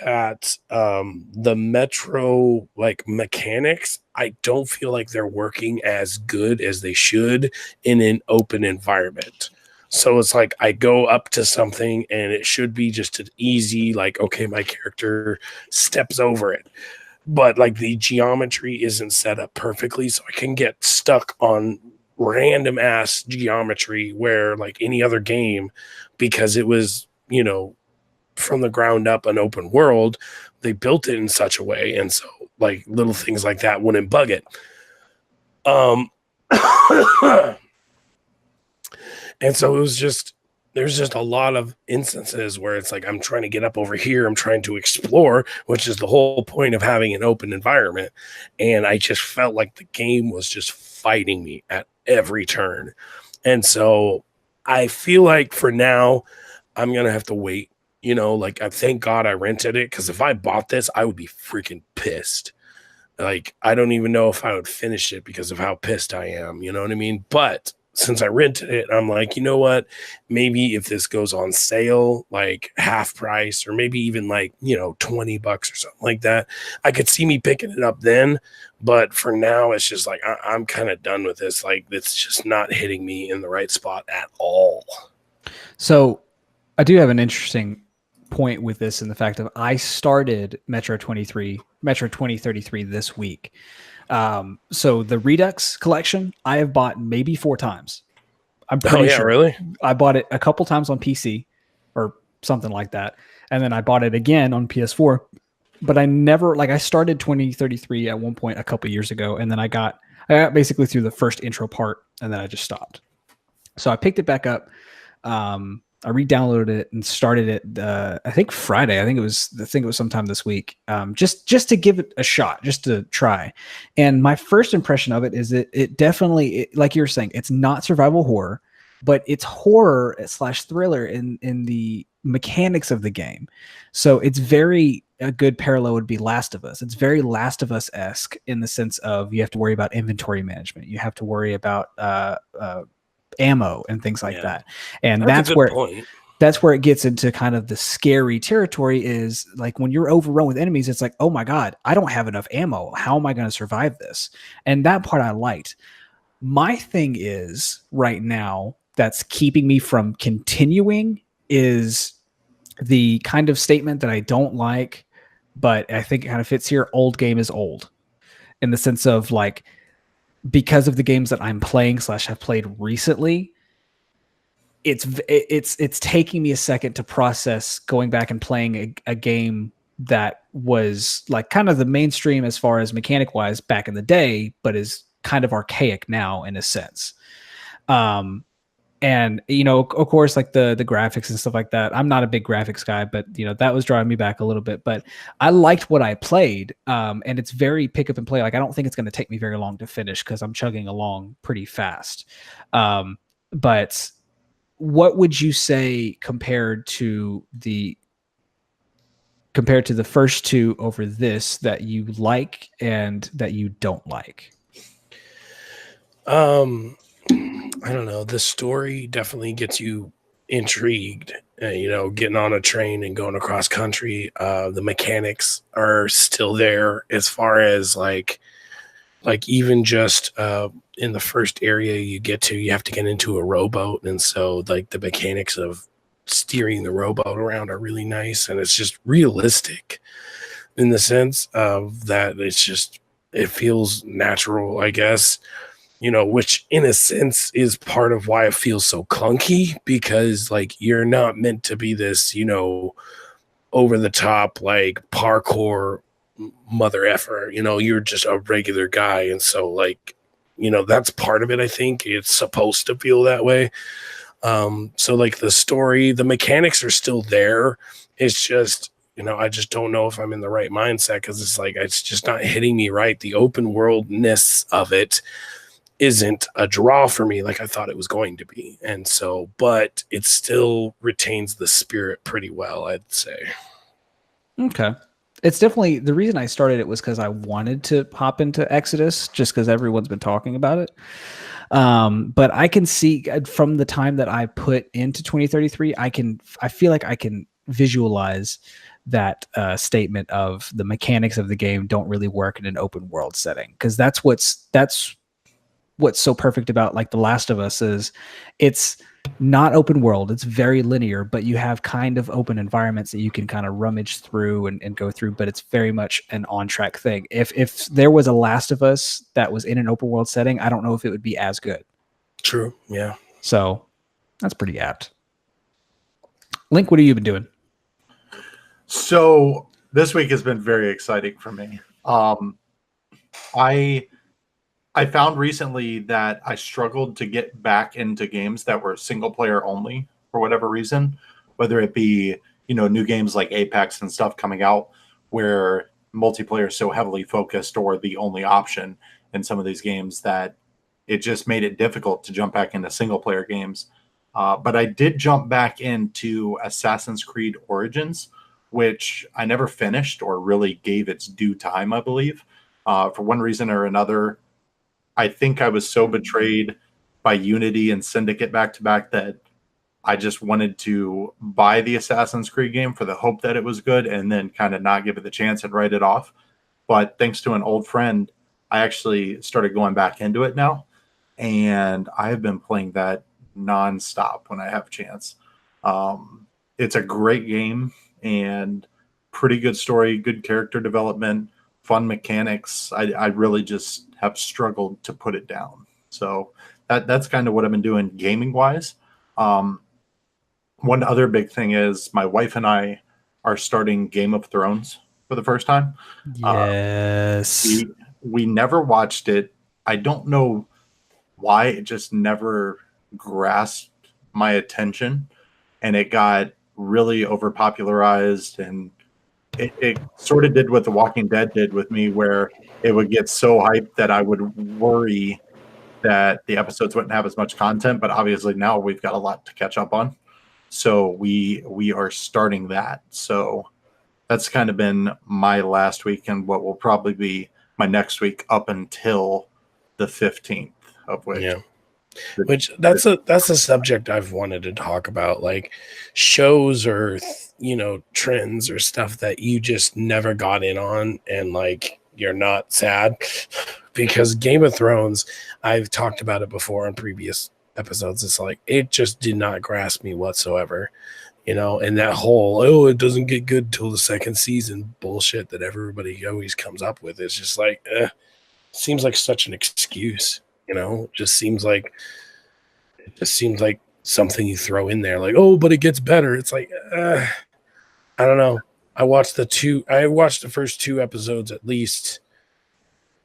that the Metro like mechanics, I don't feel like they're working as good as they should in an open environment. So it's like I go up to something and it should be just an easy, like, okay, my character steps over it. But like the geometry isn't set up perfectly. So I can get stuck on random ass geometry where like any other game, because it was, from the ground up an open world, they built it in such a way. And so like little things like that wouldn't bug it. And so it was just, there's just a lot of instances where it's like, I'm trying to get up over here. I'm trying to explore, which is the whole point of having an open environment. And I just felt like the game was just fighting me at every turn. And so I feel like for now, I'm going to have to wait. You know, like I thank God I rented it, because if I bought this, I would be freaking pissed. Like, I don't even know if I would finish it because of how pissed I am. You know what I mean? But since I rented it, I'm like, you know what? Maybe if this goes on sale, like half price, or maybe even like, you know, $20 or something like that, I could see me picking it up then. But for now, it's just like, I'm kind of done with this. Like, it's just not hitting me in the right spot at all. So I do have an interesting point with this, in the fact of I started Metro 2033 this week. So the Redux collection I have bought maybe 4 times. I'm pretty sure. Really? I bought it a couple times on PC or something like that, and then I bought it again on PS4. But I never, like, I started 2033 at one point a couple years ago, and then I got basically through the first intro part, and then I just stopped. So I picked it back up. I re-downloaded it and started it. I think Friday. I think it was sometime this week. Just to give it a shot, just to try. And my first impression of it is it definitely, like you were saying, it's not survival horror, but it's horror / thriller in the mechanics of the game. So it's a good parallel would be Last of Us. It's very Last of Us-esque in the sense of you have to worry about inventory management. You have to worry about ammo and things like that. And that's where it gets into kind of the scary territory, is like when you're overrun with enemies, it's like, oh my God, I don't have enough ammo. How am I going to survive this? And that part I liked. My thing is right now that's keeping me from continuing is the kind of statement that I don't like, but I think it kind of fits here. Old game is old, in the sense of like, because of the games that I'm playing / have played recently, it's taking me a second to process going back and playing a game that was like kind of the mainstream as far as mechanic wise back in the day, but is kind of archaic now in a sense. And, you know, of course, like the graphics and stuff like that. I'm not a big graphics guy, but, you know, that was driving me back a little bit. But I liked what I played, and it's very pick up and play. Like, I don't think it's going to take me very long to finish because I'm chugging along pretty fast. But what would you say compared to the first two over this that you like and that you don't like? I don't know. The story definitely gets you intrigued, you know, getting on a train and going across country. The mechanics are still there as far as like even just in the first area you get to, you have to get into a rowboat. And so like the mechanics of steering the rowboat around are really nice. And it's just realistic in the sense of that it feels natural, I guess. You know, which in a sense is part of why it feels so clunky, because like you're not meant to be this, you know, over the top, like parkour mother effer, you know, you're just a regular guy. And so like, you know, that's part of it. I think it's supposed to feel that way. So like the story, the mechanics are still there. It's just, you know, I just don't know if I'm in the right mindset, because it's like, it's just not hitting me right. The open worldness of it isn't a draw for me like I thought it was going to be. And so, but it still retains the spirit pretty well, I'd say. Okay. It's definitely, the reason I started it was because I wanted to hop into Exodus, just because everyone's been talking about it. But I can see from the time that I put into 2033, I feel like I can visualize that statement of the mechanics of the game don't really work in an open world setting. Because that's what's so perfect about like The Last of Us is it's not open world. It's very linear, but you have kind of open environments that you can kind of rummage through and go through, but it's very much an on-track thing. If there was a Last of Us that was in an open world setting, I don't know if it would be as good. True. Yeah. So that's pretty apt. Link, what have you been doing? So this week has been very exciting for me. Um, I I found recently that I struggled to get back into games that were single player only for whatever reason, whether it be, new games like Apex and stuff coming out where multiplayer is so heavily focused or the only option in some of these games that it just made it difficult to jump back into single player games. But I did jump back into Assassin's Creed Origins, which I never finished or really gave its due time, I believe. For one reason or another, I think I was so betrayed by Unity and Syndicate back to back that I just wanted to buy the Assassin's Creed game for the hope that it was good and then kind of not give it the chance and write it off. But thanks to an old friend, I actually started going back into it now. And I have been playing that nonstop when I have a chance. It's a great game and pretty good story, good character development, fun mechanics. I really just have struggled to put it down. So that's kind of what I've been doing gaming wise. One other big thing is my wife and I are starting Game of Thrones for the first time. Yes. We never watched it. I don't know why it just never grasped my attention, and it got really overpopularized, and it sort of did what The Walking Dead did with me, where it would get so hyped that I would worry that the episodes wouldn't have as much content. But obviously now we've got a lot to catch up on, so we are starting that. So that's kind of been my last week and what will probably be my next week up until the 15th, of which that's a subject I've wanted to talk about, like shows or trends or stuff that you just never got in on and like you're not sad. Because Game of Thrones, I've talked about it before on previous episodes, it's like it just did not grasp me whatsoever, and that whole it doesn't get good till the second season bullshit that everybody always comes up with is just like seems like such an excuse. It just seems like something you throw in there, like, oh, but it gets better. It's like, I don't know. I watched the first 2 episodes at least,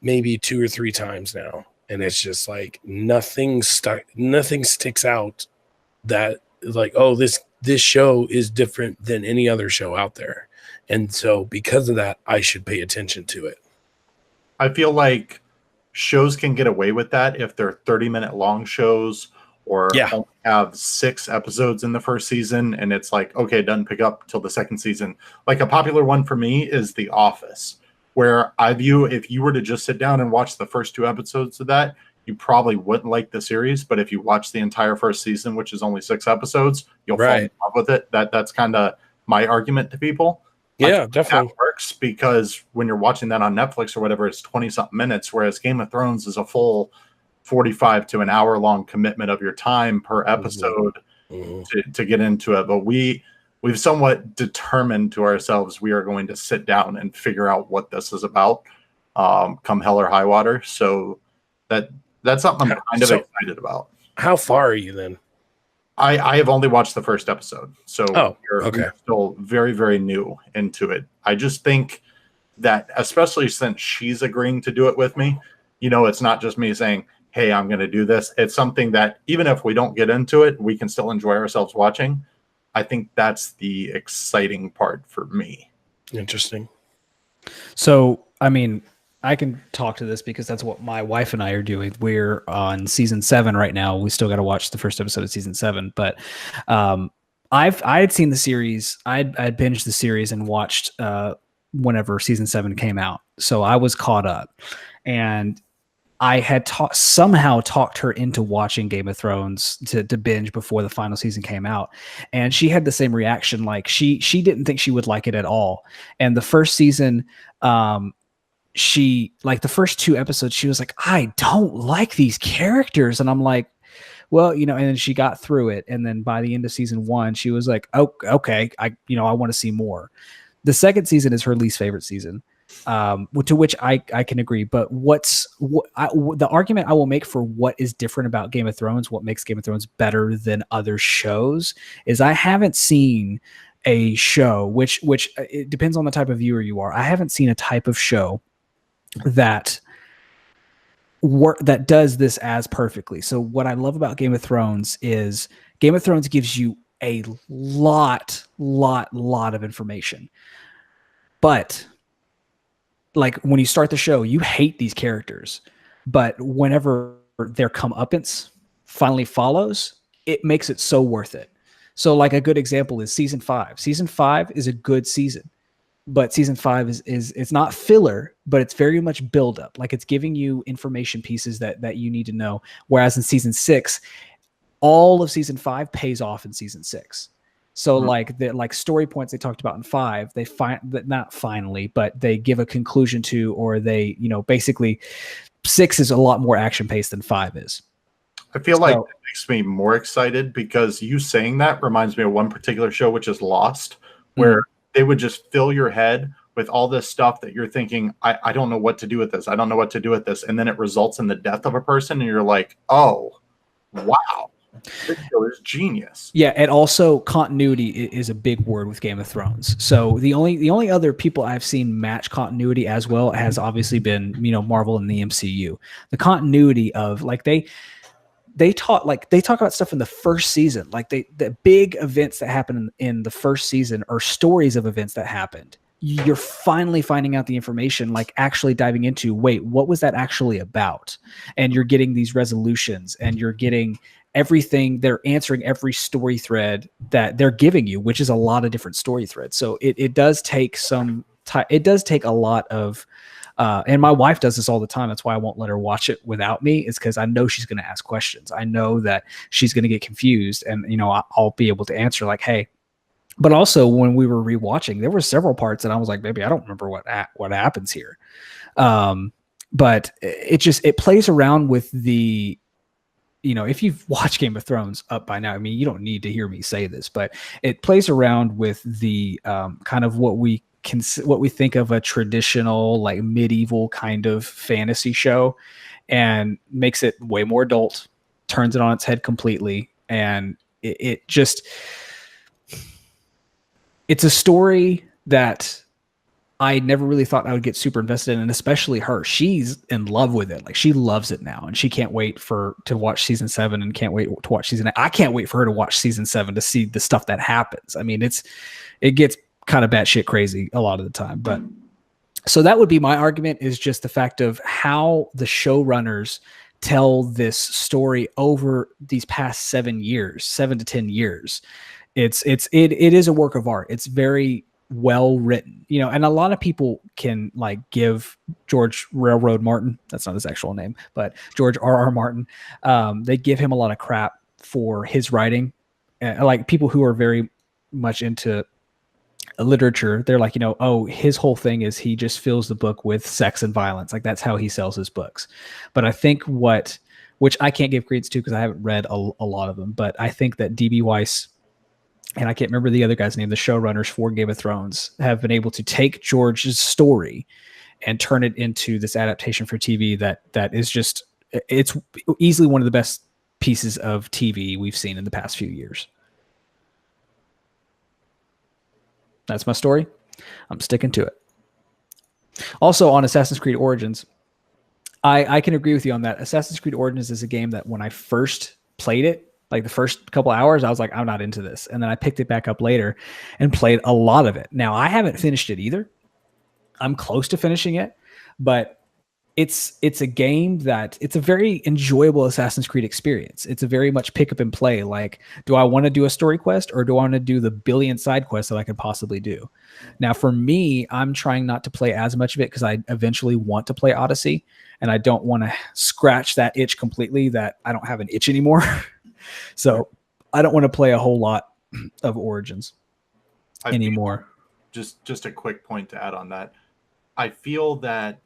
maybe 2 or 3 times now, and it's just like nothing sticks out that like, oh, this show is different than any other show out there, and so because of that, I should pay attention to it. I feel like shows can get away with that if they're 30-minute long shows or only have 6 episodes in the first season, and it's like, okay, it doesn't pick up till the second season. Like a popular one for me is The Office, where I view if you were to just sit down and watch the first 2 episodes of that, you probably wouldn't like the series. But if you watch the entire first season, which is only 6 episodes, you'll fall in love with it. That's kind of my argument to people. Yeah, definitely. That works because when you're watching that on Netflix or whatever, it's 20-something minutes, whereas Game of Thrones is a full 45 to an hour long commitment of your time per episode to get into it. But we've somewhat determined to ourselves we are going to sit down and figure out what this is about, come hell or high water. So that's something I'm kind of excited about. How far are you then? I have only watched the first episode, so we're still very, very new into it. I just think that, especially since she's agreeing to do it with me, it's not just me saying, hey, I'm going to do this. It's something that even if we don't get into it, we can still enjoy ourselves watching. I think that's the exciting part for me. Interesting. So, I mean, I can talk to this because that's what my wife and I are doing. We're on season 7 right now. We still got to watch the first episode of season 7, but I had seen the series. I'd binged the series and watched whenever season 7 came out. So I was caught up, and I had somehow talked her into watching Game of Thrones to binge before the final season came out. And she had the same reaction. Like she didn't think she would like it at all. And the first season, she, like the first 2 episodes, she was like, I don't like these characters. And I'm like, well, and then she got through it. And then by the end of season 1, she was like, oh, okay. I want to see more. The second season is her least favorite season, to which I can agree. But the argument I will make for what is different about Game of Thrones, what makes Game of Thrones better than other shows, is I haven't seen a show, which it depends on the type of viewer you are. I haven't seen a type of show that that does this as perfectly. So what I love about Game of Thrones is Game of Thrones gives you a lot of information. But like when you start the show, you hate these characters, but whenever their comeuppance finally follows, it makes it so worth it. So like a good example is season 5. Season 5 is a good season, but season 5 is it's not filler, but it's very much build up. Like it's giving you information pieces that you need to know. Whereas in season 6, all of season 5 pays off in season 6. So like the story points they talked about in 5, they find that not finally, but they give a conclusion to, or they, basically 6 is a lot more action paced than 5 is. I feel like it makes me more excited because you saying that reminds me of one particular show, which is Lost, where they would just fill your head with all this stuff that you're thinking, I don't know what to do with this. I don't know what to do with this. And then it results in the death of a person. And you're like, oh, wow. This show is genius. Yeah, and also continuity is a big word with Game of Thrones. So the only other people I've seen match continuity as well has obviously been Marvel and the MCU. The continuity of like they talk about stuff in the first season, like the big events that happen in the first season are stories of events that happened. You're finally finding out the information, like actually diving into, wait, what was that actually about? And you're getting these resolutions, and you're getting everything. They're answering every story thread that they're giving you, which is a lot of different story threads. So it does take some time. It does take a lot of, and my wife does this all the time. That's why I won't let her watch it without me, is because I know she's going to ask questions. I know that she's going to get confused, and I'll be able to answer like, hey. But also when we were rewatching, there were several parts that I was like, maybe I don't remember what happens here. But it plays around with the, if you've watched Game of Thrones up by now, I mean, you don't need to hear me say this, but it plays around with the kind of what we think of a traditional, like medieval kind of fantasy show, and makes it way more adult, turns it on its head completely. And it just, it's a story that I never really thought I would get super invested in, and especially her. She's in love with it. Like she loves it now, and she can't wait to watch season 7 and can't wait to watch season 8. I can't wait for her to watch season 7 to see the stuff that happens. I mean, it gets kind of batshit crazy a lot of the time. But so that would be my argument, is just the fact of how the showrunners tell this story over these past 7 to 10 years. It is a work of art. It's very well written, and a lot of people can like give George Railroad Martin, that's not his actual name, but George R.R. Martin, they give him a lot of crap for his writing. Like people who are very much into literature, they're like, his whole thing is he just fills the book with sex and violence. Like that's how he sells his books. But I think which I can't give credence to because I haven't read a lot of them, but I think that D.B. Weiss, and I can't remember the other guy's name, the showrunners for Game of Thrones, have been able to take George's story and turn it into this adaptation for TV that is just, it's easily one of the best pieces of TV we've seen in the past few years. That's my story. I'm sticking to it. Also on Assassin's Creed Origins, I can agree with you on that. Assassin's Creed Origins is a game that when I first played it, like the first couple hours, I was like, I'm not into this. And then I picked it back up later and played a lot of it. Now, I haven't finished it either. I'm close to finishing it, but it's a game that it's a very enjoyable Assassin's Creed experience. It's a very much pick up and play. Like, do I want to do a story quest, or do I want to do the billion side quests that I could possibly do? Now, for me, I'm trying not to play as much of it because I eventually want to play Odyssey, and I don't want to scratch that itch completely that I don't have an itch anymore. So I don't want to play a whole lot of Origins anymore. Just a quick point to add on that. I feel that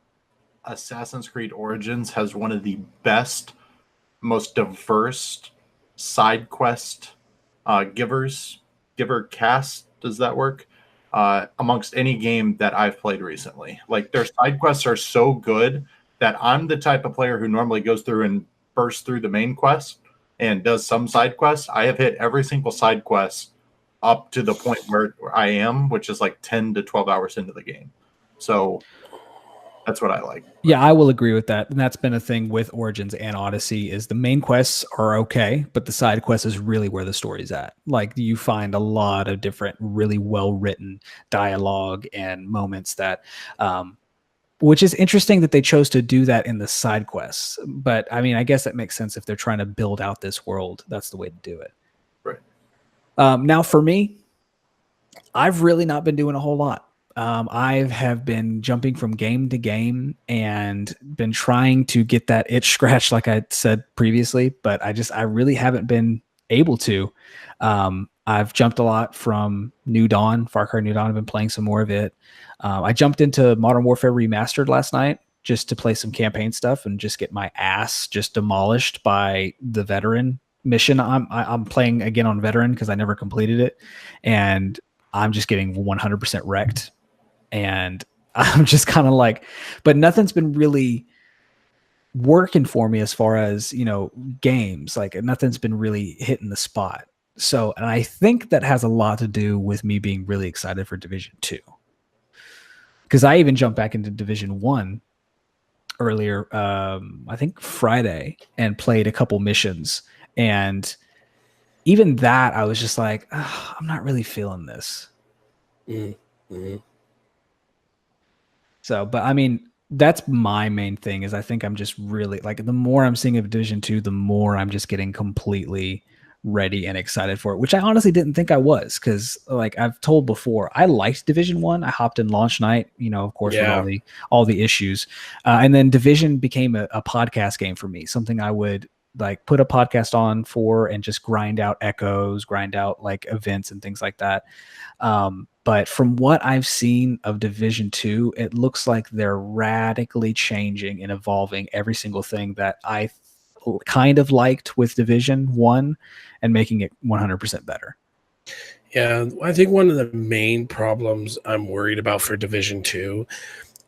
Assassin's Creed Origins has one of the best, most diverse side quest giver cast. Does that work? Amongst any game that I've played recently. Like their side quests are so good that I'm the type of player who normally goes through and bursts through the main quest and does some side quests. I have hit every single side quest up to the point where I am, which is like 10 to 12 hours into the game. So That's what I like. Yeah, I will agree with that. And that's been a thing with Origins and Odyssey is the main quests are okay, but the side quests is really where the story's at. Like you find a lot of different, really well-written dialogue and moments that, which is interesting that they chose to do that in the side quests. But I mean, I guess that makes sense if they're trying to build out this world. That's the way to do it. Right. Now for me, I've really not been doing a whole lot. I have been jumping from game to game and been trying to get that itch scratched, like I said previously, but I really haven't been able to. I've jumped a lot from New Dawn, Far Cry New Dawn. I've been playing some more of it. I jumped into Modern Warfare Remastered last night just to play some campaign stuff and just get my ass just demolished by the veteran mission. I'm playing again on veteran because I never completed it, and I'm just getting 100% wrecked. And I'm just kind of like, but nothing's been really working for me as far as, games. Like nothing's been really hitting the spot. So, and I think that has a lot to do with me being really excited for Division 2. Because I even jumped back into Division 1 earlier, I think Friday, and played a couple missions. And even that, I was just like, I'm not really feeling this. Mm-hmm. So, but I mean, that's my main thing is I think I'm just really like the more I'm seeing of Division 2, the more I'm just getting completely ready and excited for it, which I honestly didn't think I was. Cause like I've told before, I liked Division 1. I hopped in launch night, of course, with all the issues. And then Division became a podcast game for me, something I would like put a podcast on for and just grind out echoes, grind out like events and things like that. But from what I've seen of Division 2, it looks like they're radically changing and evolving every single thing that I kind of liked with Division 1 and making it 100% better. Yeah, I think one of the main problems I'm worried about for Division 2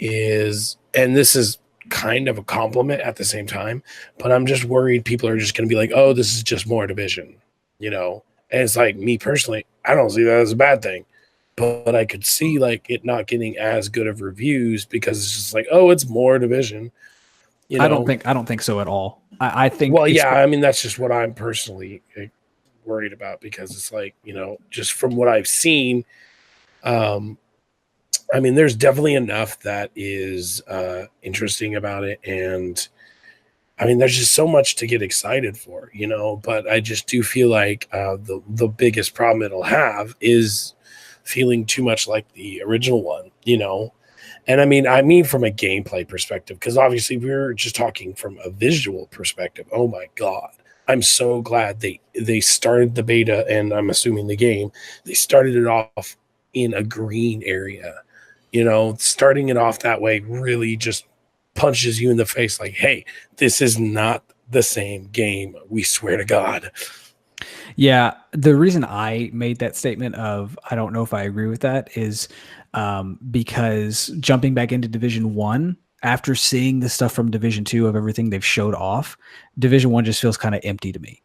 is, and this is kind of a compliment at the same time, but I'm just worried people are just going to be like, oh, this is just more Division, And it's like, me personally, I don't see that as a bad thing. But I could see like it not getting as good of reviews because it's just like, oh, it's more Division. I don't think so at all. I think. Well, yeah, I mean that's just what I'm personally worried about because it's like just from what I've seen, I mean there's definitely enough that is interesting about it, and I mean there's just so much to get excited for, But I just do feel like the biggest problem it'll have is feeling too much like the original one, And I mean from a gameplay perspective, because obviously we're just talking from a visual perspective. Oh my God. I'm so glad they started the beta, and I'm assuming the game, they started it off in a green area. Starting it off that way really just punches you in the face like, hey, this is not the same game. We swear to God. Yeah, the reason I made that statement of I don't know if I agree with that is because jumping back into Division 1 after seeing the stuff from Division 2 of everything they've showed off, Division 1 just feels kind of empty to me.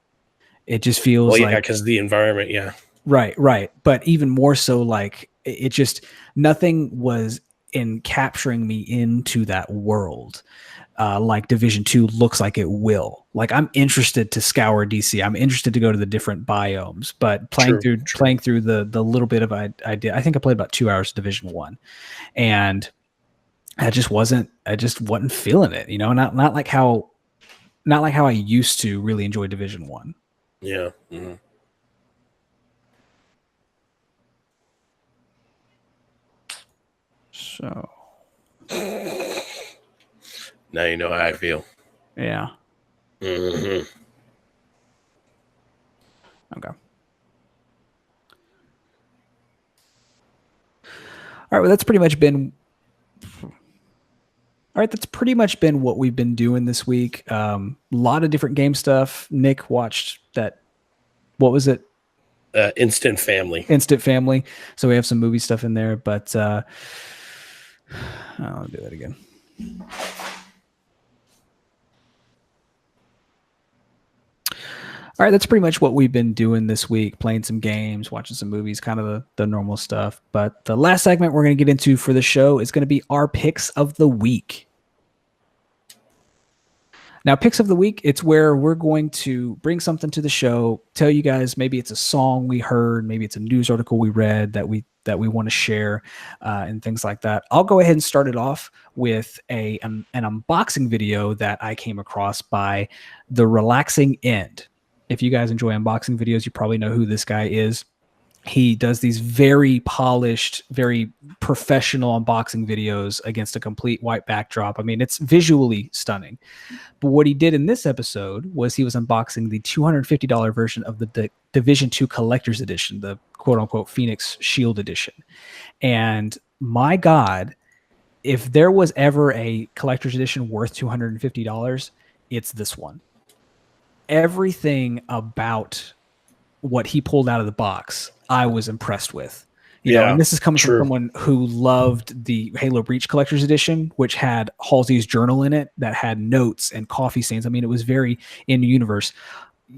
It just feels like because the environment, yeah. Right. But even more so, like it just nothing was in capturing me into that world. Like Division 2 looks like it will. Like I'm interested to scour DC. I'm interested to go to the different biomes, but playing through the little bit of I did. I think I played about 2 hours of Division 1, and I just wasn't feeling it. Not like how I used to really enjoy Division 1. Yeah. Mm-hmm. So. Now you know how I feel. Yeah. Mm-hmm. Okay. All right. Well, that's pretty much been what we've been doing this week. A lot of different game stuff. Nick watched that. What was it? Instant Family. So we have some movie stuff in there, but I'll do that again. All right, that's pretty much what we've been doing this week, playing some games, watching some movies, kind of the normal stuff. But the last segment we're going to get into for the show is going to be our picks of the week. Now, picks of the week, it's where we're going to bring something to the show, tell you guys maybe it's a song we heard, maybe it's a news article we read that we want to share, and things like that. I'll go ahead and start it off with an unboxing video that I came across by The Relaxing End. If you guys enjoy unboxing videos, you probably know who this guy is. He does these very polished, very professional unboxing videos against a complete white backdrop. I mean, it's visually stunning. But what he did in this episode was he was unboxing the $250 version of the Division 2 Collector's Edition, the quote-unquote Phoenix Shield Edition. And my God, if there was ever a Collector's Edition worth $250, it's this one. Everything about what he pulled out of the box, I was impressed with. You know, and this is coming from someone who loved the Halo Reach Collector's Edition, which had Halsey's journal in it that had notes and coffee stains. I mean, it was very in universe.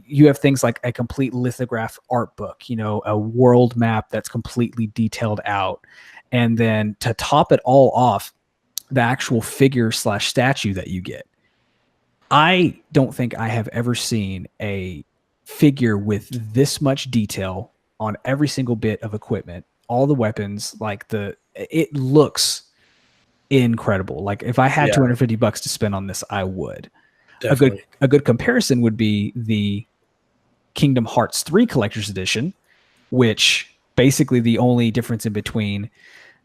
You have things like a complete lithograph art book, you know, a world map that's completely detailed out. And then to top it all off, the actual figure / statue that you get. I don't think I have ever seen a figure with this much detail on every single bit of equipment, all the weapons, like it looks incredible. Like if I had $250 to spend on this, I would. Definitely. A good comparison would be the Kingdom Hearts 3 Collector's Edition, which basically the only difference in between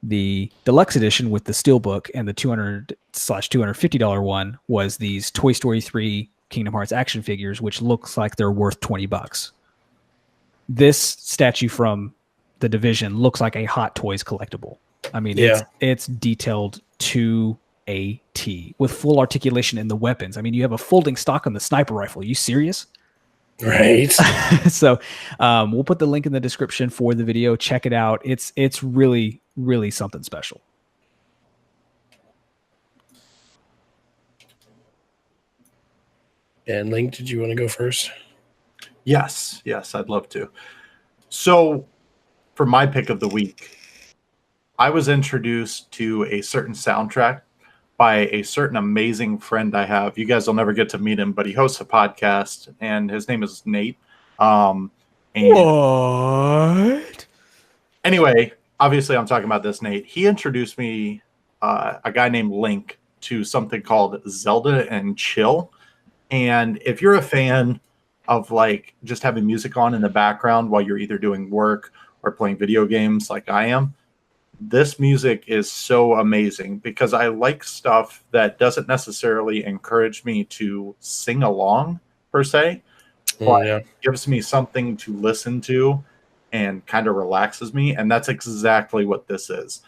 the deluxe edition with the steelbook and the $200/$250 one was these Toy Story 3 Kingdom Hearts action figures, which looks like they're worth $20. This statue from the Division looks like a Hot Toys collectible. I mean, it's detailed to a T with full articulation in the weapons. I mean, you have a folding stock on the sniper rifle. Are you serious? Right. So we'll put the link in the description for the video. Check it out. It's really, really something special. And Link, did you want to go first? Yes, I'd love to. So for my pick of the week, I was introduced to a certain soundtrack by a certain amazing friend I have. You guys will never get to meet him, but he hosts a podcast, and his name is Nate. What? Anyway, obviously I'm talking about this Nate. He introduced me, a guy named Link, to something called Zelda and Chill. And if you're a fan of like just having music on in the background while you're either doing work or playing video games like I am, this music is so amazing because I like stuff that doesn't necessarily encourage me to sing along per se, but gives me something to listen to and kind of relaxes me. And that's exactly what this is.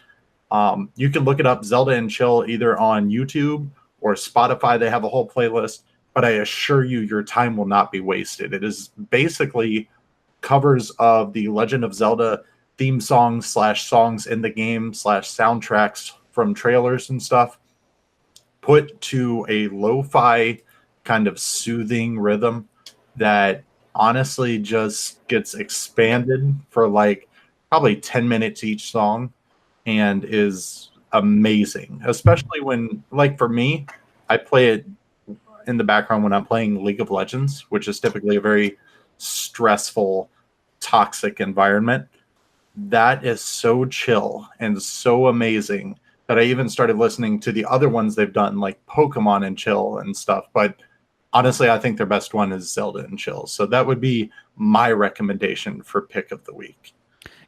You can look it up, Zelda and Chill, either on YouTube or Spotify. They have a whole playlist, but I assure you your time will not be wasted. It is basically covers of the Legend of Zelda theme songs / songs in the game / soundtracks from trailers and stuff, put to a lo-fi kind of soothing rhythm that honestly just gets expanded for like probably 10 minutes each song and is amazing. Especially when, like for me, I play it in the background when I'm playing League of Legends, which is typically a very stressful, toxic environment. That is so chill and so amazing that I even started listening to the other ones they've done, like Pokemon and Chill and stuff. But honestly, I think their best one is Zelda and Chill. So that would be my recommendation for pick of the week.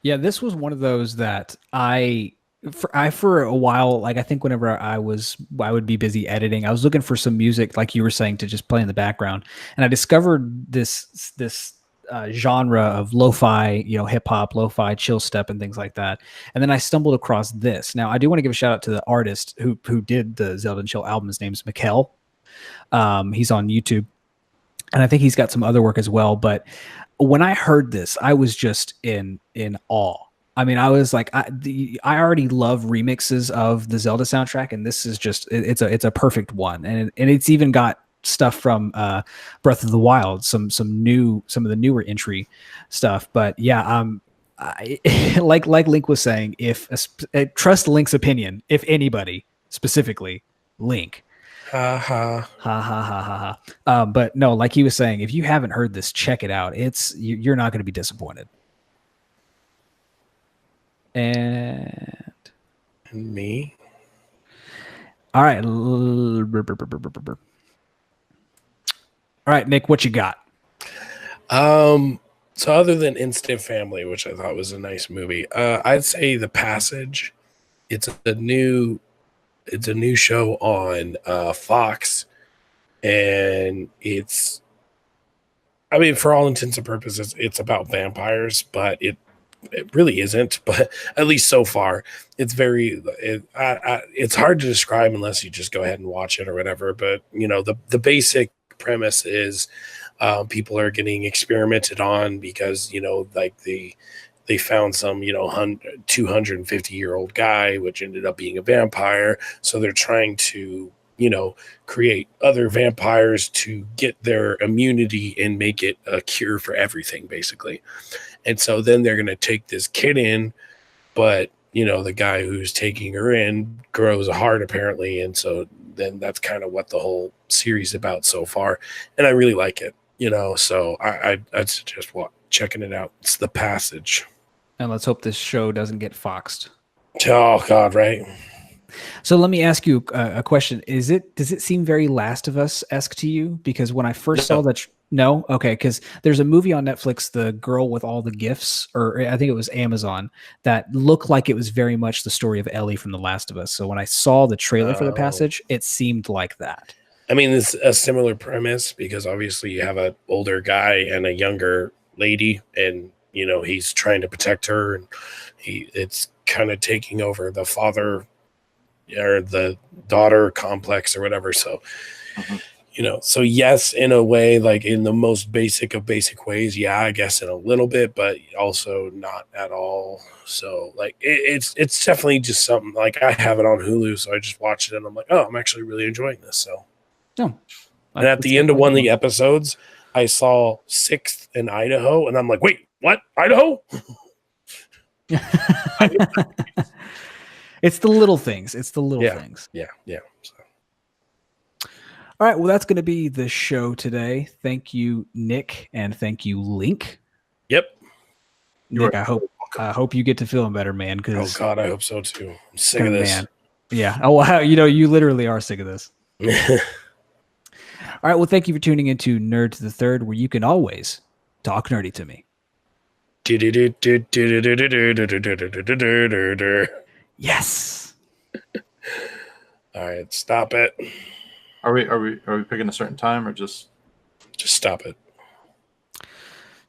Yeah, this was one of those that I for a while, like I think whenever I would be busy editing, I was looking for some music, like you were saying, to just play in the background, and I discovered this genre of lo-fi, hip hop, lo-fi, chill step, and things like that. And then I stumbled across this. Now, I do want to give a shout out to the artist who did the Zelda and Chill album. His name's Mikkel. He's on YouTube, and I think he's got some other work as well. But when I heard this, I was just in awe. I mean, I was like, I already love remixes of the Zelda soundtrack, and this is just it's a perfect one, and it's even got stuff from Breath of the Wild, some of the newer entry stuff. But yeah, like Link was saying, if trust Link's opinion, if anybody, specifically Link. Ha ha. Ha ha ha ha ha. But no, like he was saying, if you haven't heard this, check it out. You're not going to be disappointed. And And me. all right, all right, Nick, what you got? So other than Instant Family, which I thought was a nice movie, I'd say The Passage. It's a new show on Fox, and I mean, for all intents and purposes, it's about vampires, but it really isn't. But at least so far, it's it's hard to describe unless you just go ahead and watch it or whatever. But the basic premise is people are getting experimented on because like they found some 250-year-old guy, which ended up being a vampire. So they're trying to create other vampires to get their immunity and make it a cure for everything, basically. And so then they're going to take this kid in, but the guy who's taking her in grows a heart apparently, and so then that's kind of what the whole series is about so far, and I really like it. So I'd suggest checking it out. It's The Passage. And let's hope this show doesn't get foxed. Oh God, right? So let me ask you a question. Does it seem very Last of Us-esque to you? Because when I first saw that, no? Okay, because there's a movie on Netflix, The Girl with All the Gifts, or I think it was Amazon, that looked like it was very much the story of Ellie from The Last of Us. So when I saw the trailer for The Passage, it seemed like that. I mean, it's a similar premise because obviously you have an older guy and a younger lady, and he's trying to protect her, and it's kind of taking over the father or the daughter complex or whatever. So, so yes, in a way, like in the most basic of basic ways, yeah, I guess in a little bit, but also not at all. So like it's definitely just something, like I have it on Hulu, so I just watched it and I'm like, oh, I'm actually really enjoying this. So, and at the end of one of the episodes, I saw 6th in Idaho, and I'm like, wait, what? Idaho? It's the little things. It's the little things. Yeah. So. All right. Well, that's going to be the show today. Thank you, Nick, and thank you, Link. Yep. Nick, I hope you get to feeling better, man. Oh God, I hope so too. I'm sick of this. Man. Yeah. Oh wow. You literally are sick of this. All right. Well, thank you for tuning into Nerd to the Third, where you can always talk nerdy to me. Yes. All right, stop it. Are we picking a certain time or just stop it?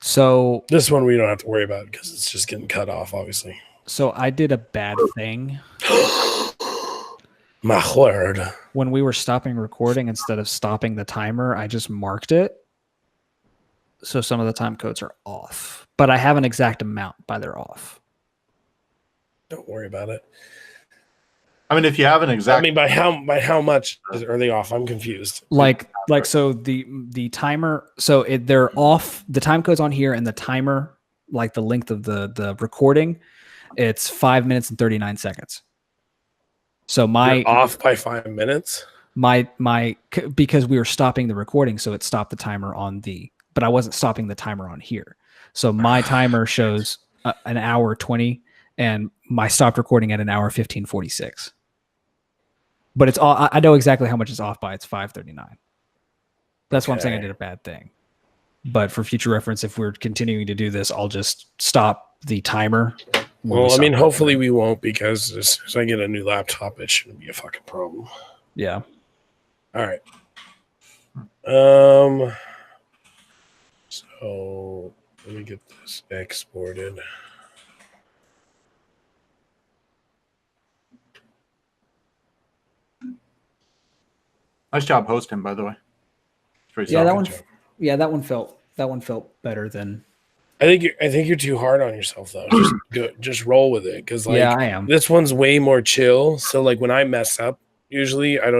So this one we don't have to worry about because it's just getting cut off, obviously. So I did a bad thing. My word. When we were stopping recording, instead of stopping the timer, I just marked it. So some of the time codes are off, but I have an exact amount, but they're off. Don't worry about it. I mean, if you have an exact, I mean, by how much are they off? I'm confused. Like so the timer. So they're off. The time code's on here, and the timer, like the length of the recording, it's 5 minutes and 39 seconds. So You're off by 5 minutes. Because we were stopping the recording, so it stopped the timer on but I wasn't stopping the timer on here. So my timer shows an hour 20, and my stopped recording at an hour 15:46. But it's all, I know exactly how much it's off by. It's 5:39. That's why I'm saying I did a bad thing. But for future reference, if we're continuing to do this, I'll just stop the timer. Well, I mean, hopefully we won't, because as soon as I get a new laptop, it shouldn't be a fucking problem. Yeah. All right. So let me get this exported. Nice job hosting, by the way. Yeah, that one felt better than. I think you're too hard on yourself though. Just roll with it, because I am. This one's way more chill. So like when I mess up, Usually, I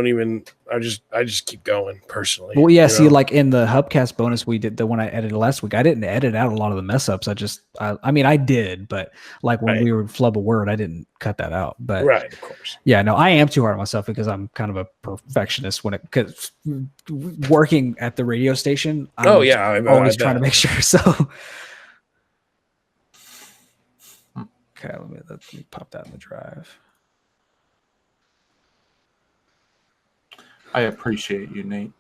just keep going personally. Well, yeah. See, know? like in the Hubcast bonus we did, the one I edited last week, I didn't edit out a lot of the mess ups. I mean, I did, but like when Right. we would flub a word, I didn't cut that out. But Right, of course. yeah, no, I am too hard on myself because I'm kind of a perfectionist because working at the radio station. I'm Oh yeah, I always trying to bet. make sure. So, okay, let me pop that in the drive. I appreciate you, Nate.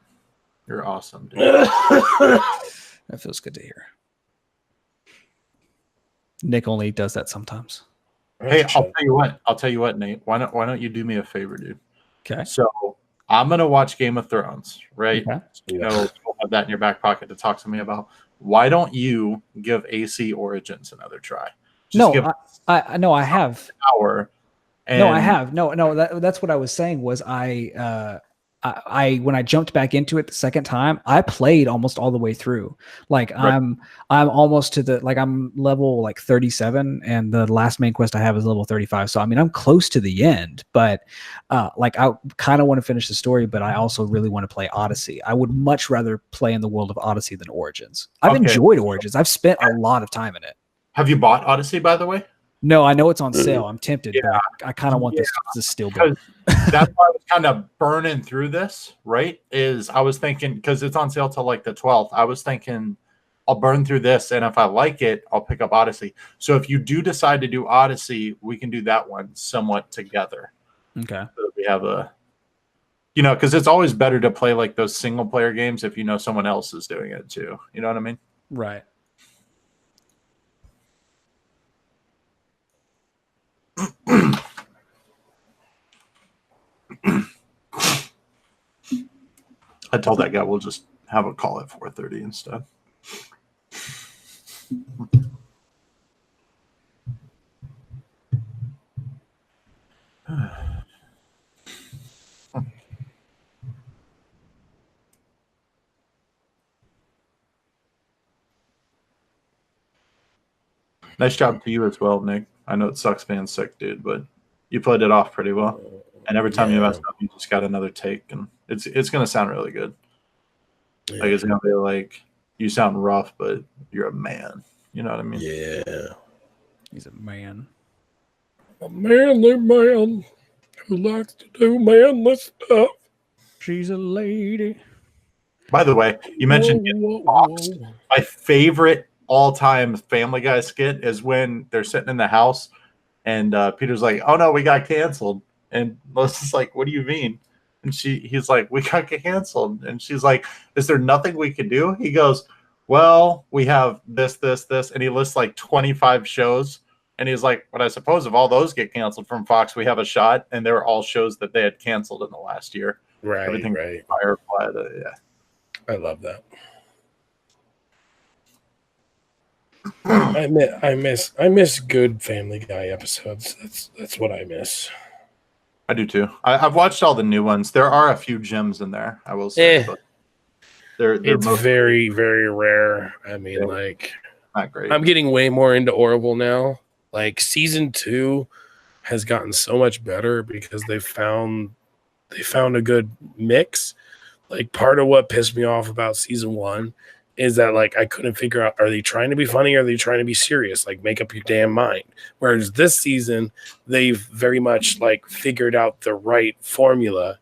You're awesome, dude. That feels good to hear. Nick only does that sometimes. Hey, I'll tell you what, Nate. Why don't you do me a favor, dude? Okay. So I'm gonna watch Game of Thrones, right? Okay. You know, you'll have that in your back pocket to talk to me about. Why don't you give AC Origins another try? No, give I know I have. an hour. And No, I have. No, that's what I was saying was I when I jumped back into it the second time, I played almost all the way through. Like Right. I'm almost to the, like I'm level like 37 and the last main quest I have is level 35. So I mean I'm close to the end, but like I kind of want to finish the story, but I also really want to play Odyssey. I would much rather play in the world of Odyssey than Origins. I've Okay. enjoyed Origins. I've spent a lot of time in it. Have you bought Odyssey, by the way? No, I know it's on sale. I'm tempted, Yeah. but I kind of want this steel Because build. that's why I was kind of burning through this, right? Is I was thinking, because it's on sale till like the 12th, I was thinking I'll burn through this, and if I like it, I'll pick up Odyssey. So if you do decide to do Odyssey, we can do that one somewhat together. Okay. So that we have a, you know, because it's always better to play like those single player games if you know someone else is doing it too. You know what I mean? Right. I told that guy we'll just have a call at 4:30 instead. Nice job to you as well, Nick. I know it sucks being sick, dude, but you played it off pretty well. And every time you mess up, you just got another take, and it's gonna sound really good. Yeah. Like it's gonna be like you sound rough, but you're a man. You know what I mean? Yeah. He's a man. A manly man who likes to do manly stuff. She's a lady. By the way, you mentioned Whoa, Fox. My favorite all-time Family Guy skit is when they're sitting in the house and Peter's like, "Oh no, we got canceled," and Melissa's like, "What do you mean?" And he's like, "We got canceled," and she's like, "Is there nothing we can do?" He goes, "Well, we have this, and he lists like 25 shows. And he's like, "But I suppose if all those get canceled from Fox, we have a shot." And they were all shows that they had canceled in the last year. Right, Everything right. Firefly, yeah. I love that. I miss good Family Guy episodes. That's what I miss. I do too. I've watched all the new ones. There are a few gems in there, I will say, but they're It's mostly very, very rare. I mean, Yeah. like not great. I'm getting way more into Orville now. Like season 2 has gotten so much better because they found a good mix. Like part of what pissed me off about season 1 is that like I couldn't figure out, are they trying to be funny or are they trying to be serious? Like make up your damn mind. Whereas this season they've very much like figured out the right formula,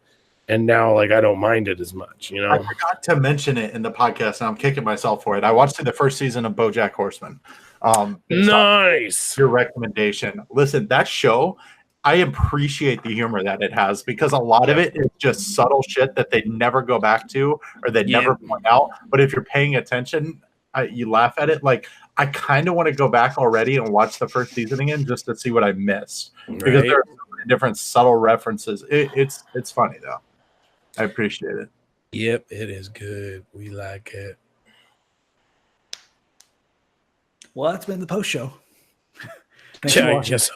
and now like I don't mind it as much, you know. I forgot to mention it in the podcast, and I'm kicking myself for it. I watched the first season of BoJack Horseman. Based on Nice. your recommendation. Listen, that show, I appreciate the humor that it has because a lot of it is just subtle shit that they never go back to or they Yeah. never point out. But if you're paying attention, you laugh at it. Like I kind of want to go back already and watch the first season again just to see what I missed because Right? there are so many different subtle references. It's funny though. I appreciate it. Yep, it is good. We like it. Well, that's been the post show. Thanks for watching. Yes.